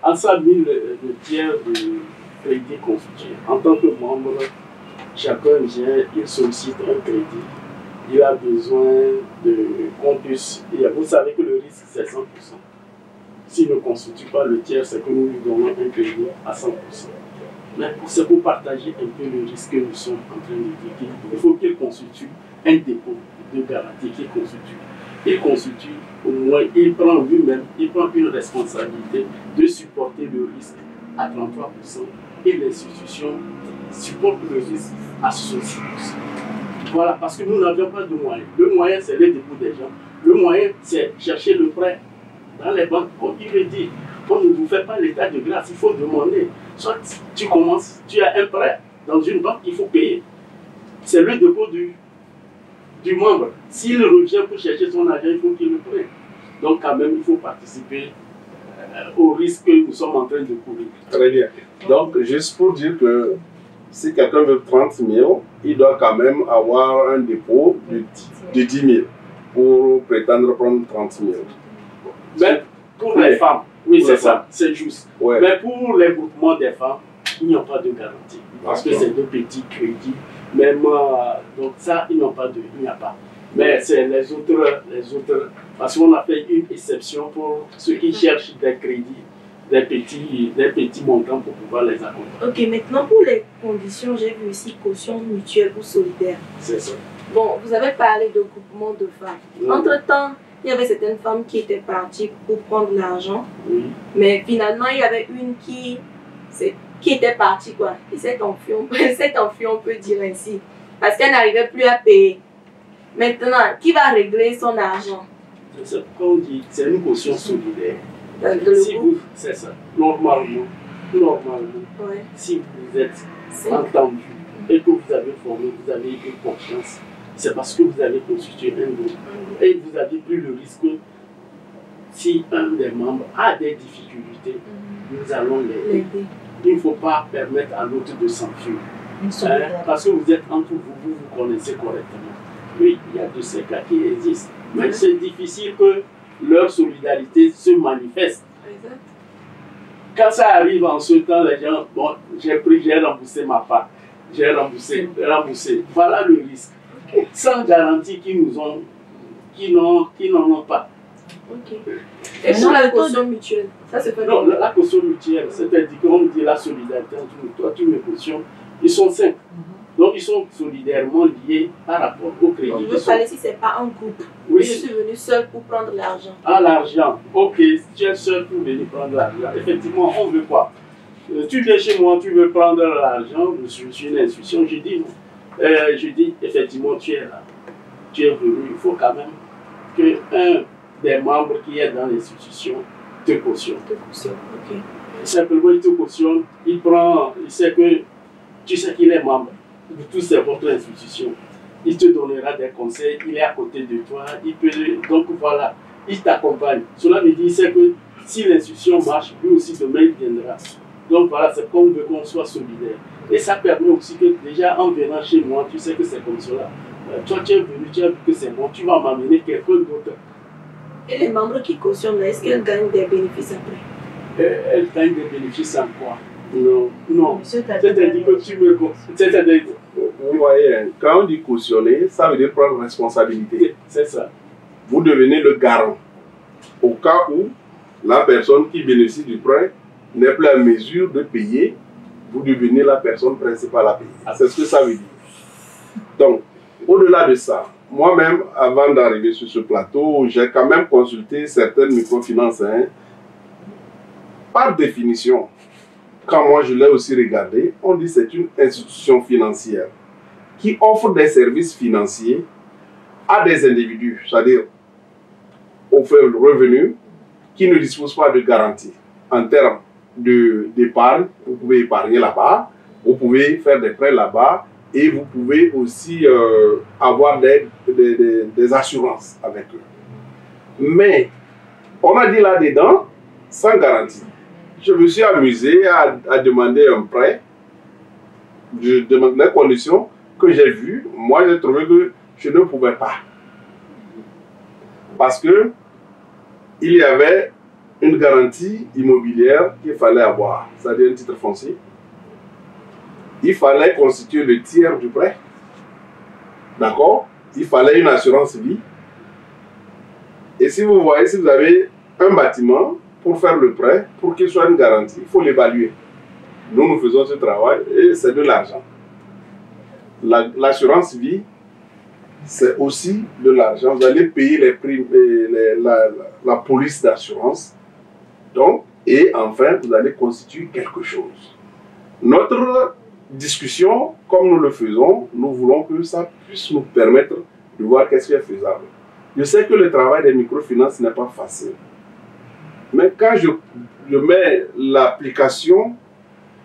en 100 000 le tiers du crédit constitué. En tant que membre, chacun vient, il sollicite un crédit. Il a besoin qu'on puisse... Vous savez que le risque, c'est 100%. S'il ne constitue pas le tiers, c'est que nous lui donnons un crédit à 100%. Mais c'est pour partager un peu le risque que nous sommes en train de dire. Il faut qu'il constitue un dépôt de garantie qu'il constitue. Il constitue, au moins, il prend lui-même, il prend une responsabilité de supporter le risque à 33% et l'institution supporte le risque à 66%. Voilà, parce que nous n'avions pas de moyens. Le moyen, c'est les dépôts des gens. Le moyen, c'est chercher le prêt dans les banques. Comme il le dit, on ne vous fait pas l'état de grâce, il faut demander. Soit tu commences, tu as un prêt dans une banque, il faut payer. C'est le dépôt du membre. S'il revient pour chercher son argent, il faut qu'il le prenne. Donc quand même, il faut participer au risque que nous sommes en train de courir. Très bien. Donc, juste pour dire que si quelqu'un veut 30 000, il doit quand même avoir un dépôt de 10 000 pour prétendre prendre 30 000. Mais pour les femmes, oui, c'est ça, c'est juste. Ouais. Mais pour les groupements des femmes, il n'y a pas de garantie. Parce que c'est de petits crédits. Même, donc ça, il n'y a pas. Mais c'est les autres, parce qu'on a fait une exception pour ceux qui cherchent des crédits, des petits montants pour pouvoir les accompagner. Ok, maintenant pour les conditions, j'ai vu ici caution mutuelle ou solidaire. C'est ça. Bon, vous avez parlé de groupement de femmes. Oui. Entre-temps, il y avait certaines femmes qui étaient parties pour prendre l'argent. Oui. Mais finalement, il y avait une qui était partie, quoi. Et s'est enfuie, on peut dire ainsi. Parce qu'elle n'arrivait plus à payer. Maintenant, qui va régler son argent? C'est pourquoi on dit c'est une caution solidaire. C'est ça. Normalement, normalement, si vous êtes entendu et que vous avez formé, vous avez eu confiance, c'est parce que vous avez constitué un groupe et vous avez pris le risque. Si un des membres a des difficultés, nous allons l'aider. Il ne faut pas permettre à l'autre de s'enfuir. Parce que vous êtes entre vous, vous connaissez correctement. Oui, il y a de ces cas qui existent. Mais c'est difficile que leur solidarité se manifeste. Exact. Quand ça arrive en ce temps, les gens, bon, j'ai remboursé ma part. J'ai remboursé. Voilà le risque. Sans garantie qui n'en ont pas. Ok. Et sur la caution mutuelle, ça c'est pas non, la caution mutuelle, c'est-à-dire qu'on dit la solidarité entre nous. Toi, tu me cautionnes, ils sont 5. Donc, ils sont solidairement liés par rapport au crédit. Je veux parler si ce n'est pas un groupe. Oui. Je suis venu seul pour prendre l'argent. Ah, l'argent. Ok, tu es seul pour venir prendre l'argent. Effectivement, on veut quoi? Tu viens chez moi, tu veux prendre l'argent, je suis une institution, je dis non. Je dis, effectivement, tu es là. Tu es venu. Il faut quand même qu'un des membres qui est dans l'institution te cautionne. Ok. Simplement, il te cautionne, il sait que tu sais qu'il est membre de toutes votre institution. Il te donnera des conseils, il est à côté de toi, donc voilà, il t'accompagne. Cela veut dire que si l'institution marche, lui aussi demain il viendra. Donc voilà, c'est comme veut qu'on soit solidaire. Et ça permet aussi que déjà en venant chez moi, tu sais que c'est comme cela. Toi tu es venu, tu as vu que c'est bon, tu vas m'amener quelqu'un d'autre. Et les membres qui cautionnent, est-ce qu'elles gagnent des bénéfices après? Elles gagnent des bénéfices en quoi? Non. C'est-à-dire que tu me... C'est-à-dire... Vous voyez, quand on dit cautionner, ça veut dire prendre responsabilité. C'est ça. Vous devenez le garant. Au cas où la personne qui bénéficie du prêt n'est plus à mesure de payer, vous devenez la personne principale à payer. C'est ce que ça veut dire. Donc, au-delà de ça, moi-même, avant d'arriver sur ce plateau, j'ai quand même consulté certaines microfinances. Par définition, quand moi je l'ai aussi regardé, on dit que c'est une institution financière qui offre des services financiers à des individus, c'est-à-dire aux faibles revenus, qui ne disposent pas de garantie en termes d'épargne. Vous pouvez épargner là-bas, vous pouvez faire des prêts là-bas et vous pouvez aussi avoir des assurances avec eux. Mais on a dit là-dedans, sans garantie. Je me suis amusé à demander un prêt. Je demande les conditions que j'ai vues. Moi, j'ai trouvé que je ne pouvais pas. Parce que il y avait une garantie immobilière qu'il fallait avoir, c'est-à-dire un titre foncier. Il fallait constituer le tiers du prêt. D'accord? Il fallait une assurance vie. Et si vous voyez, si vous avez un bâtiment, pour faire le prêt, pour qu'il soit une garantie, il faut l'évaluer. Nous faisons ce travail et c'est de l'argent. L'assurance vie, c'est aussi de l'argent. Vous allez payer les primes, la police d'assurance. Donc, et enfin, vous allez constituer quelque chose. Notre discussion, comme nous le faisons, nous voulons que ça puisse nous permettre de voir qu'est-ce qui est faisable. Je sais que le travail des microfinances n'est pas facile. Mais quand je mets l'application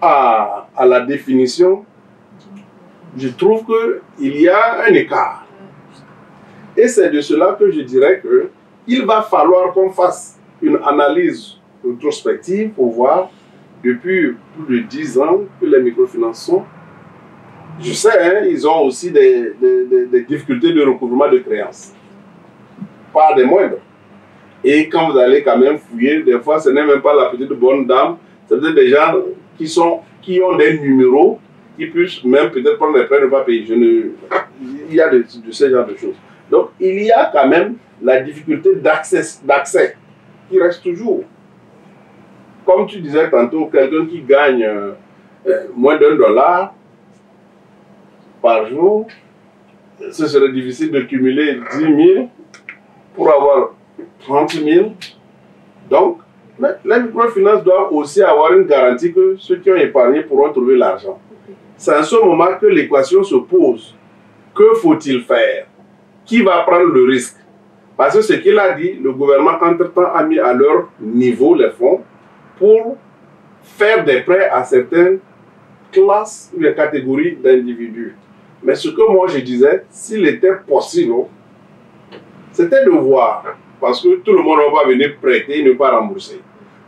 à la définition, je trouve qu'il y a un écart. Et c'est de cela que je dirais qu'il va falloir qu'on fasse une analyse rétrospective pour voir depuis plus de 10 ans que les microfinances sont. Je sais, ils ont aussi des difficultés de recouvrement de créances. Pas des moindres. Et quand vous allez quand même fouiller, des fois ce n'est même pas la petite bonne dame, c'est peut-être des gens qui ont des numéros, qui puissent même peut-être prendre les prêts et ne pas payer. Il y a de ce genre de choses. Donc il y a quand même la difficulté d'accès qui reste toujours. Comme tu disais tantôt, quelqu'un qui gagne moins d'$1 par jour, ce serait difficile de cumuler 10 000 pour avoir 30 000. Donc, les microfinances doivent aussi avoir une garantie que ceux qui ont épargné pourront trouver l'argent. C'est à ce moment que l'équation se pose. Que faut-il faire? Qui va prendre le risque? Parce que ce qu'il a dit, le gouvernement entre-temps a mis à leur niveau les fonds pour faire des prêts à certaines classes ou des catégories d'individus. Mais ce que moi je disais, s'il était possible, c'était de voir, parce que tout le monde ne va pas venir prêter et ne pas rembourser.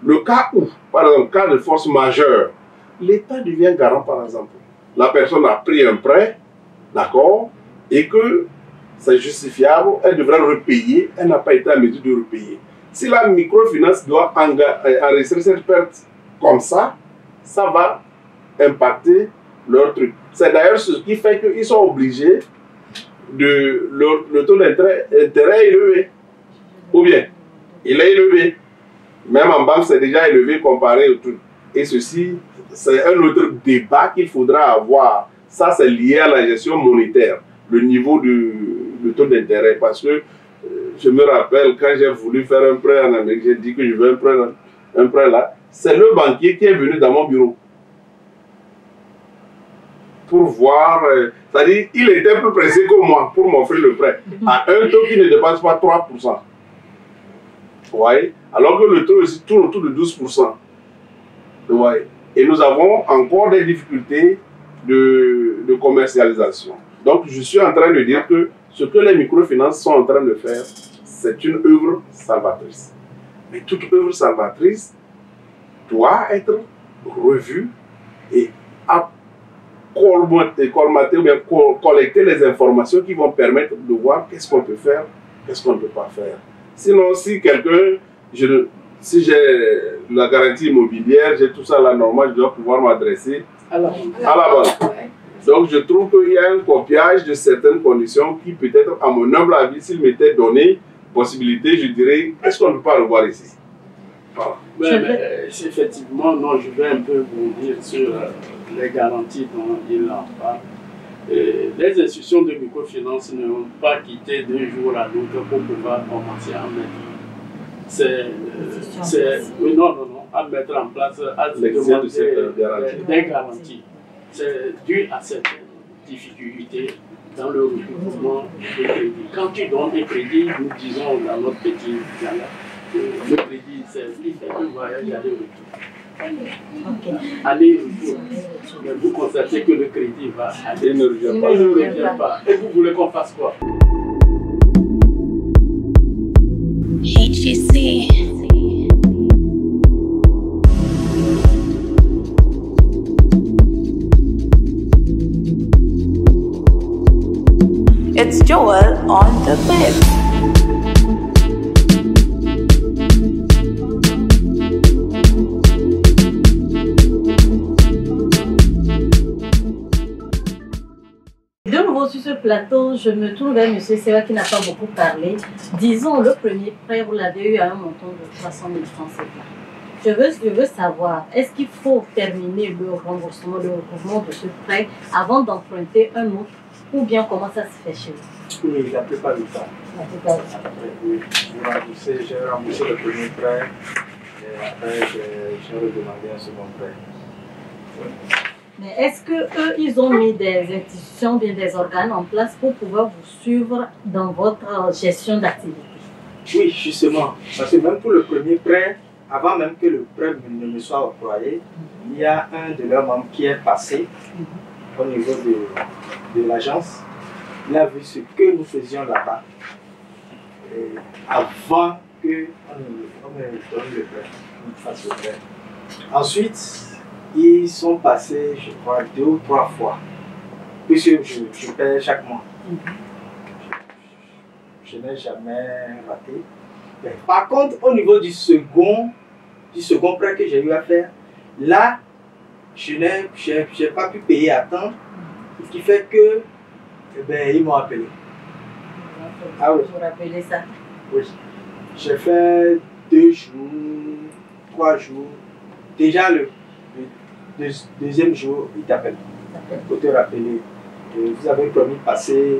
Le cas où, par exemple, cas de force majeure, l'État devient garant, par exemple. La personne a pris un prêt, d'accord, et que c'est justifiable, elle devrait repayer, elle n'a pas été à mesure de repayer. Si la microfinance doit enregistrer cette perte comme ça va impacter leur truc. C'est d'ailleurs ce qui fait qu'ils sont obligés de le taux d'intérêt est élevé. Ou bien, il est élevé. Même en banque, c'est déjà élevé comparé au truc. Et ceci, c'est un autre débat qu'il faudra avoir. Ça, c'est lié à la gestion monétaire, le niveau de taux d'intérêt. Parce que je me rappelle, quand j'ai voulu faire un prêt en Amérique, j'ai dit que je veux un prêt là. C'est le banquier qui est venu dans mon bureau pour voir, c'est-à-dire il était plus pressé que moi pour m'offrir le prêt à un taux qui ne dépasse pas 3%. Vous voyez? Alors que le taux ici tourne autour de 12%. Vous voyez? Et nous avons encore des difficultés de commercialisation. Donc je suis en train de dire que ce que les microfinances sont en train de faire, c'est une œuvre salvatrice. Mais toute œuvre salvatrice doit être revue et colmater ou bien collecter les informations qui vont permettre de voir qu'est-ce qu'on peut faire, qu'est-ce qu'on ne peut pas faire. Sinon, si quelqu'un, si j'ai la garantie immobilière, j'ai tout ça là normal, je dois pouvoir m'adresser à la banque. Donc je trouve qu'il y a un copiage de certaines conditions qui peut-être, à mon humble avis, s'il m'était donné possibilité, je dirais, est-ce qu'on ne peut pas le voir ici? Voilà. Mais, effectivement, non, je vais un peu bondir sur les garanties dont il en parle. Les institutions de microfinance ne vont pas quitter d'un jour à l'autre pour pouvoir commencer à mettre. À mettre en place, à demander des garanties. C'est dû à cette difficulté dans le recouvrement de crédit. Quand tu donnes un crédit, nous disons dans notre petit dialogue, le crédit, c'est un voyage aller-retour. Aller-retour. Mais vous constatez que le crédit va aller, ne revient pas. Et vous voulez qu'on fasse quoi? HGC. It's Joel on the bed. De nouveau sur ce plateau, je me tourne vers M. Sewa qui n'a pas beaucoup parlé. Disons, le premier prêt, vous l'avez eu à un montant de 300 000 francs CFA. Je veux savoir, est-ce qu'il faut terminer le remboursement, le recouvrement de ce prêt avant d'emprunter un autre, ou bien comment ça se fait chez vous? Oui, la plupart du temps. La plupart du temps. Oui, j'ai remboursé le premier prêt et après j'ai redemandé un second prêt. Oui. Mais est-ce qu'eux, ils ont mis des institutions, bien des organes en place pour pouvoir vous suivre dans votre gestion d'activité? Oui, justement. Parce que même pour le premier prêt, avant même que le prêt ne me soit octroyé, il y a un de leurs membres qui est passé au niveau de l'agence. Il a vu ce que nous faisions là-bas avant qu'on me donne le prêt, qu'on fasse le prêt. Ensuite, ils sont passés, je crois, 2 ou 3 fois, puisque je paie chaque mois. Je n'ai jamais raté. Mais par contre, au niveau du second prêt que j'ai eu à faire, là, je n'ai pas pu payer à temps, ce qui fait que, ils m'ont appelé. Ah oui. Vous vous rappelez ça? Oui. J'ai fait 2 jours, 3 jours. Déjà le deuxième jour, il t'appelle. Pour te rappeler. Vous avez promis de passer,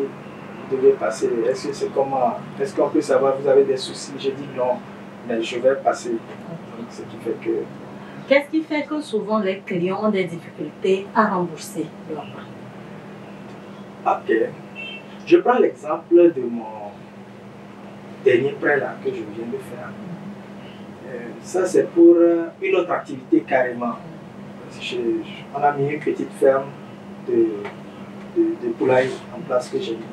vous devez passer. Est-ce que c'est comment? Est-ce qu'on peut savoir, vous avez des soucis? J'ai dit non, mais je vais passer. Ce qui fait que... Qu'est-ce qui fait que souvent les clients ont des difficultés à rembourser leur prêt? Ok. Je prends l'exemple de mon dernier prêt là que je viens de faire. Ça, c'est pour une autre activité carrément. On a mis une petite ferme de poulailles en place que j'ai mis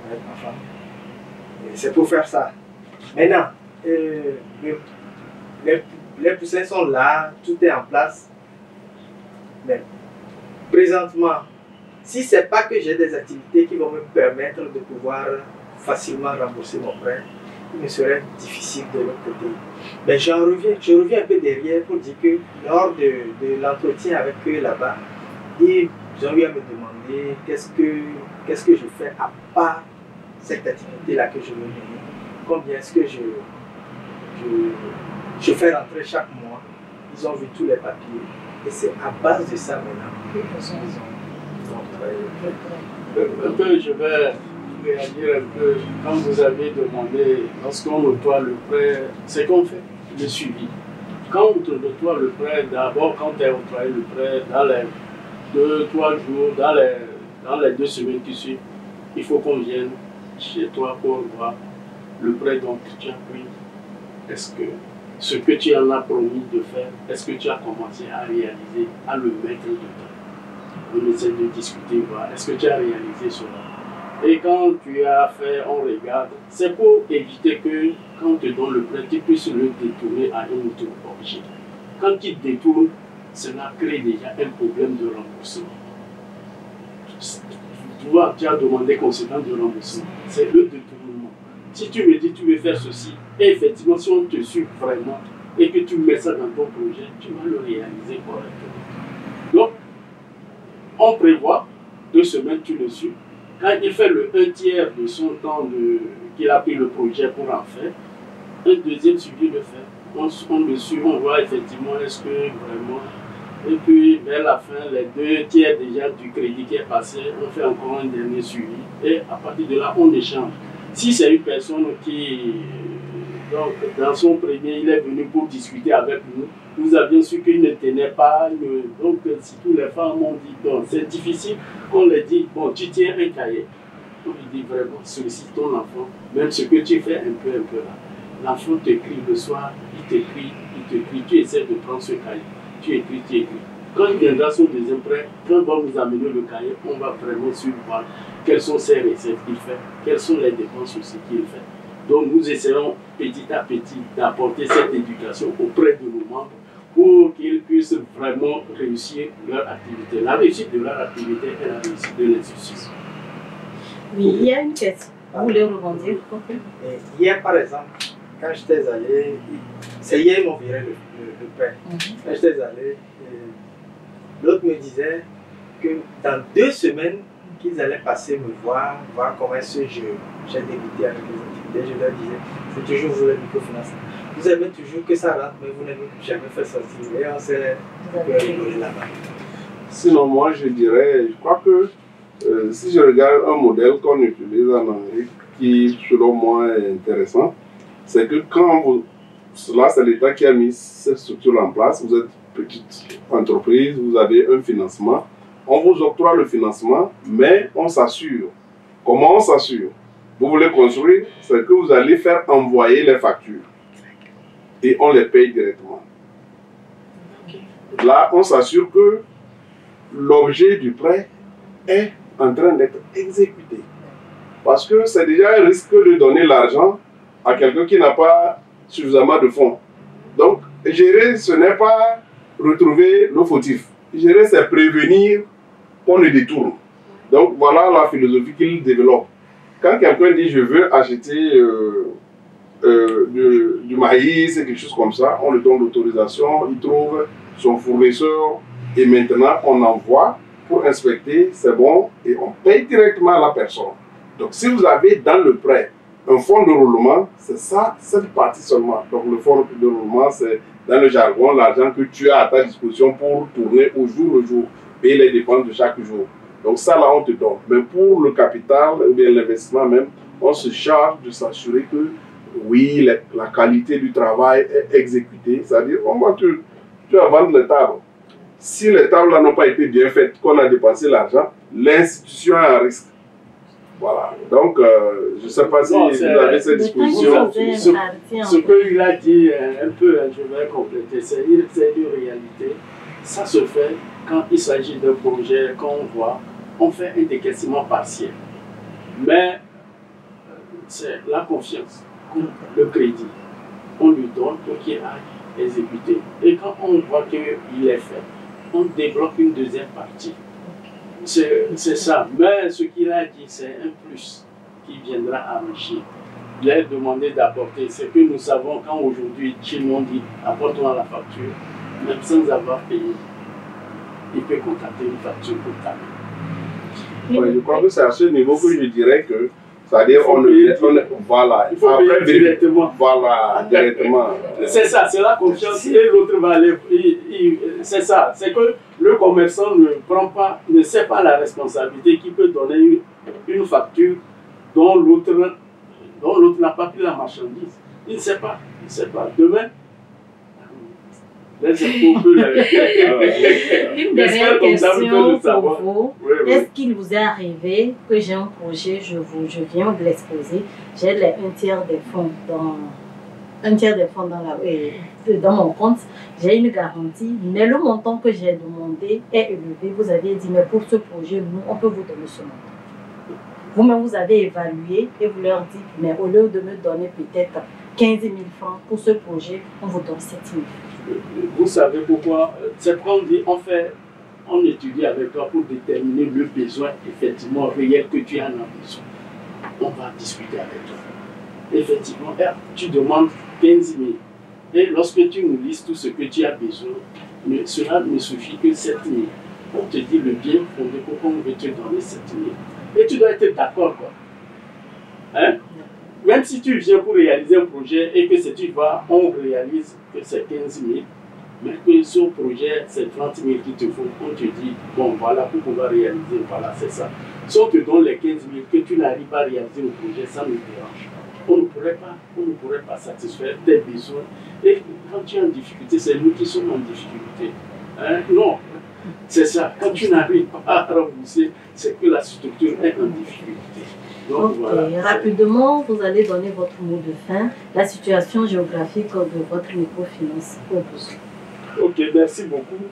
avec ma femme. C'est pour faire ça. Maintenant, les poussins sont là, tout est en place. Mais présentement, si ce n'est pas que j'ai des activités qui vont me permettre de pouvoir facilement rembourser mon prêt, il me serait difficile de l'autre côté. Mais je reviens un peu derrière pour dire que lors de l'entretien avec eux là-bas, ils ont eu à me demander qu'est-ce que je fais à part cette activité-là que je veux mener. Combien est-ce que je fais rentrer chaque mois. Ils ont vu tous les papiers. Et c'est à base de ça maintenant qu'ils ont travaillé. Un peu, je vais réagir un peu. Quand vous avez demandé, lorsqu'on octroie le prêt, c'est qu'on fait le suivi. Quand on octroie le prêt, d'abord, quand tu as octroyé le prêt, dans les 2-3 jours, dans les 2 semaines qui suivent, il faut qu'on vienne chez toi pour voir le prêt dont tu as pris. Est-ce que ce que tu en as promis de faire, est-ce que tu as commencé à réaliser, à le mettre dedans? On essaie de discuter, voir, est-ce que tu as réalisé cela? Et quand tu as fait, on regarde. C'est pour éviter que, quand on te donne le prêt, tu puisses le détourner à un autre objet. Quand tu détournes, cela crée déjà un problème de remboursement. Tu as demandé conséquence de remboursement. C'est le détournement. Si tu me dis tu veux faire ceci, et effectivement, si on te suit vraiment et que tu mets ça dans ton projet, tu vas le réaliser correctement. Donc, on prévoit 2 semaines, tu le suis. Quand il fait le 1/3 de son temps qu'il a pris le projet pour en faire, un deuxième suivi le fait. On le suit, on voit effectivement est-ce que vraiment. Et puis vers la fin, les 2/3 déjà du crédit qui est passé, on fait encore un dernier suivi. Et à partir de là, on échange. Si c'est une personne qui, donc, dans son premier, il est venu pour discuter avec nous, nous avions su qu'il ne tenait pas. Donc, si toutes les femmes m'ont dit, donc c'est difficile, on leur dit, bon, tu tiens un cahier. On lui dit vraiment, sollicite ton enfant, même ce que tu fais un peu là. L'enfant t'écrit le soir, il t'écrit, tu essaies de prendre ce cahier. Tu écris. Quand il viendra son deuxième prêt, quand on va nous amener le cahier, on va vraiment suivre voir quelles sont ses recettes qu'il fait, quelles sont les dépenses aussi qu'il fait. Donc nous essayons petit à petit d'apporter cette éducation auprès de nos membres pour qu'ils puissent vraiment réussir leur activité. La réussite de leur activité est la réussite de l'institution. Oui, il y a une question. Vous voulez rebondir? Hier, par exemple, quand j'étais allé, c'est hier ils m'ont viré le prêt. Quand j'étais allé, l'autre me disait que dans 2 semaines, qu'ils allaient passer me voir comment est-ce que j'ai débuté avec les activités. Je leur disais, c'est toujours vous le microfinance. Vous aimez toujours que ça rentre, mais vous n'avez jamais fait sortir. Et on s'est rigolé là-bas. Sinon, moi, je dirais, je crois que si je regarde un modèle qu'on utilise en Amérique, qui, selon moi, est intéressant, c'est que quand vous... Là, c'est l'État qui a mis cette structure en place. Vous êtes petite entreprise, vous avez un financement. On vous octroie le financement, mais on s'assure. Comment on s'assure? Vous voulez construire, c'est que vous allez faire envoyer les factures. Et on les paye directement. Là, on s'assure que l'objet du prêt est en train d'être exécuté. Parce que c'est déjà un risque de donner l'argent à quelqu'un qui n'a pas suffisamment de fonds. Donc, gérer, ce n'est pas retrouver le fautif. Gérer, c'est prévenir qu'on le détourne. Donc, voilà la philosophie qu'il développe. Quand quelqu'un dit « je veux acheter du maïs » et quelque chose comme ça, on lui donne l'autorisation, il trouve son fournisseur et maintenant on envoie pour inspecter, c'est bon, et on paye directement à la personne. Donc, si vous avez dans le prêt un fonds de roulement, c'est ça, cette partie seulement. Donc, le fonds de roulement, c'est dans le jargon, l'argent que tu as à ta disposition pour tourner au jour le jour, payer les dépenses de chaque jour. Donc, ça, là, on te donne. Mais pour le capital, ou bien l'investissement même, on se charge de s'assurer que, oui, la qualité du travail est exécutée. C'est-à-dire, tu vas vendre les tables. Si les tables n'ont pas été bien faites, qu'on a dépensé l'argent, l'institution est à risque. Voilà. Donc, je ne sais pas si Non, vous avez cette disposition. Ce qu'il a dit un peu, je vais compléter, c'est une réalité. Ça se fait quand il s'agit d'un projet qu'on voit, on fait un décaissement partiel. Mais c'est la confiance, le crédit. On lui donne pour qu'il aille exécuter. Et quand on voit qu'il est fait, on débloque une deuxième partie. C'est ça. Mais ce qu'il a dit, c'est un plus qui viendra enrichir. Il a demandé d'apporter. Ce que nous savons quand aujourd'hui, chez nous, on dit apporte-moi la facture, même sans avoir payé. Il peut contacter une facture pour taper. Ouais, je crois que c'est à ce niveau que je dirais que, c'est-à-dire, voilà, il faut payer directement. Voilà, directement. C'est ça, c'est la confiance et l'autre va aller. C'est ça, c'est que le commerçant ne sait pas la responsabilité qu'il peut donner une facture dont l'autre n'a pas pris la marchandise. Il ne sait pas, Demain, une dernière question pour vous. Est-ce qu'il vous est arrivé que j'ai un projet, je viens de l'exposer, j'ai un tiers des fonds dans mon compte, j'ai une garantie, mais le montant que j'ai demandé est élevé. Vous avez dit, mais pour ce projet, nous, on peut vous donner ce montant. Vous-même, vous avez évalué et vous leur dites, mais au lieu de me donner peut-être 15 000 francs pour ce projet, on vous donne 7 000 francs. Vous savez pourquoi? C'est qu'on dit, on étudie avec toi pour déterminer le besoin effectivement réel que tu en as besoin. On va discuter avec toi. Effectivement, tu demandes 15 000. Et lorsque tu nous lises tout ce que tu as besoin, cela ne suffit que 7 000. On te dit le bien fondé, pourquoi on veut te donner 7 000. Et tu dois être d'accord, quoi. Hein? Même si tu viens pour réaliser un projet et que tu vas, on réalise que c'est 15 000, mais que ce projet, c'est 30 000 qu'il te faut, on te dit, bon, voilà, pour pouvoir réaliser, voilà, c'est ça. Si on te donne les 15 000, que tu n'arrives pas à réaliser le projet, ça nous dérange. On ne pourrait pas satisfaire tes besoins. Et quand tu es en difficulté, c'est nous qui sommes en difficulté. Hein? Non, c'est ça. Quand tu n'arrives pas à rembourser, c'est que la structure est en difficulté. Donc, voilà. Rapidement, vous allez donner votre mot de fin, la situation géographique de votre microfinance au besoin. Ok, merci beaucoup.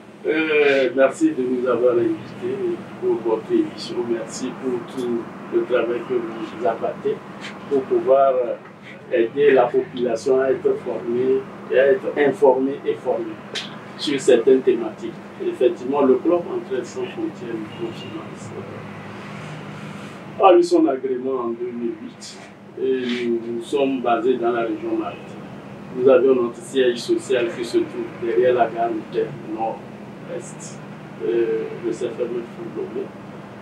Merci de nous avoir invités pour votre émission. Merci pour tout le travail que vous abattez pour pouvoir aider la population à être formée, et à être informée et formée sur certaines thématiques. Effectivement, le club Entraide sans frontières microfinance a eu son agrément en 2008 et nous sommes basés dans la région maritime. Nous avions notre siège social qui se trouve derrière la gare routière nord-est, le CFM de Foulomé.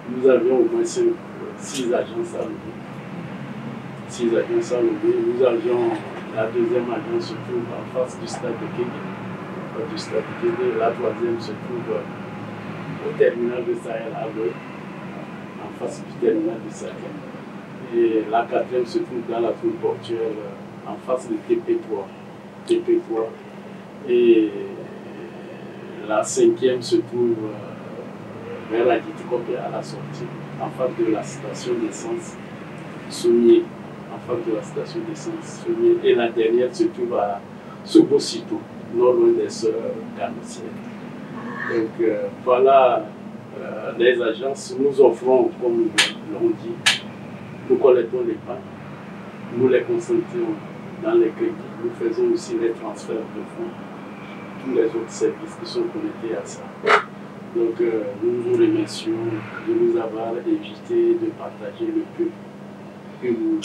Nous avions au moins 6 agences à Lomé. Nous avions la deuxième agence se trouve en face du stade de Kégué. La troisième se trouve au terminal de Sahel à Goué, en face du terminal de Sahel. Et la quatrième se trouve dans la tour portuaire en face de TP3. Et la cinquième se trouve vers la Giticopé à la sortie, en face de la station d'essence Soumier. Et la dernière se trouve à Sobosito, non loin des Sœurs Carmessiennes. Donc voilà les agences. Nous offrons, comme nous l'ont dit, nous collectons les pannes, nous les concentrons dans les crédits, nous faisons aussi les transferts de fonds, tous les autres services qui sont connectés à ça. Donc nous vous remercions de nous avoir invité, de partager le peu que nous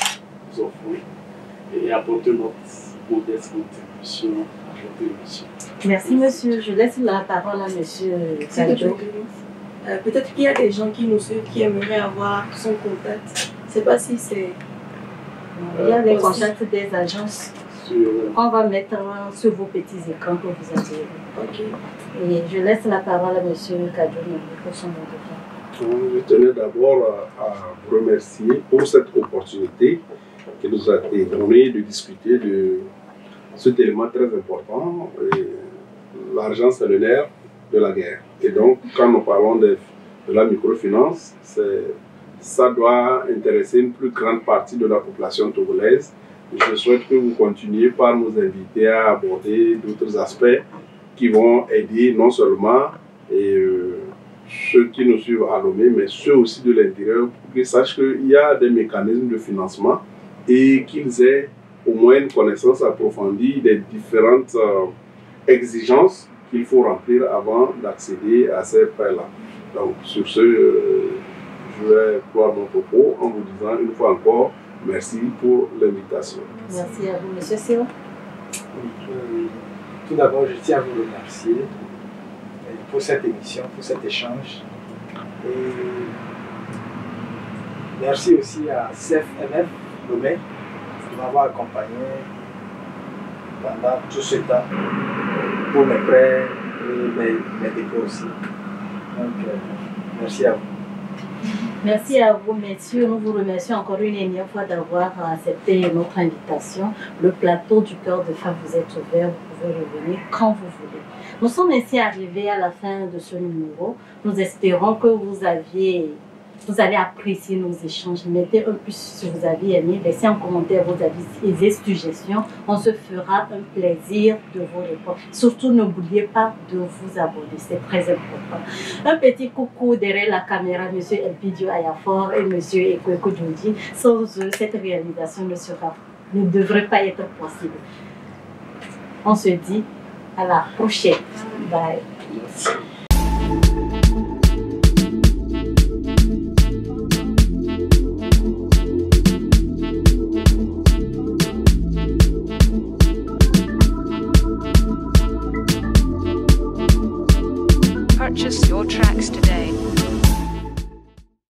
offrons et apporter notre modeste contribution à votre émission. Merci monsieur. Je laisse la parole à monsieur Kadjo. Peut-être qu'il y a des gens qui nous suivent qui aimeraient avoir son contact. Je ne sais pas si c'est... Il y a les contacts des agences qu'on va mettre sur vos petits écrans que vous avez. Ok. Et je laisse la parole à monsieur Kadjo pour son mot de fin. Je tenais d'abord à vous remercier pour cette opportunité qui nous a été donnée de discuter de cet élément très important. L'argent, c'est le nerf de la guerre. Et donc, quand nous parlons de la microfinance, ça doit intéresser une plus grande partie de la population togolaise. Je souhaite que vous continuiez par nous inviter à aborder d'autres aspects qui vont aider non seulement ceux qui nous suivent à Lomé, mais ceux aussi de l'intérieur, pour qu'ils sachent qu'il y a des mécanismes de financement et qu'ils aient au moins une connaissance approfondie des différentes exigences qu'il faut remplir avant d'accéder à ces prêts-là. Donc, sur ce, je vais clore mon propos en vous disant une fois encore merci pour l'invitation. Merci à vous, M. Siro. Tout d'abord, je tiens à vous remercier pour cette émission, pour cet échange. Et merci aussi à CFMF Lomé de m'avoir accompagné pendant tout ce temps pour mes prêts et mes dépôts aussi. Donc, merci à vous. Merci à vous, messieurs. Nous vous remercions encore une énième fois d'avoir accepté notre invitation. Le plateau du Cœur de Femme vous est ouvert. Vous pouvez revenir quand vous voulez. Nous sommes ainsi arrivés à la fin de ce numéro. Nous espérons que vous allez apprécier nos échanges. Mettez un plus si vous avez aimé. Laissez en commentaire vos avis et suggestions. On se fera un plaisir de vos réponses. Surtout, n'oubliez pas de vous abonner. C'est très important. Un petit coucou derrière la caméra, M. Elpidio Ayafor et M. Ekweko Djoudi. Sans eux, cette réalisation ne devrait pas être possible. On se dit à la prochaine. Bye. Merci.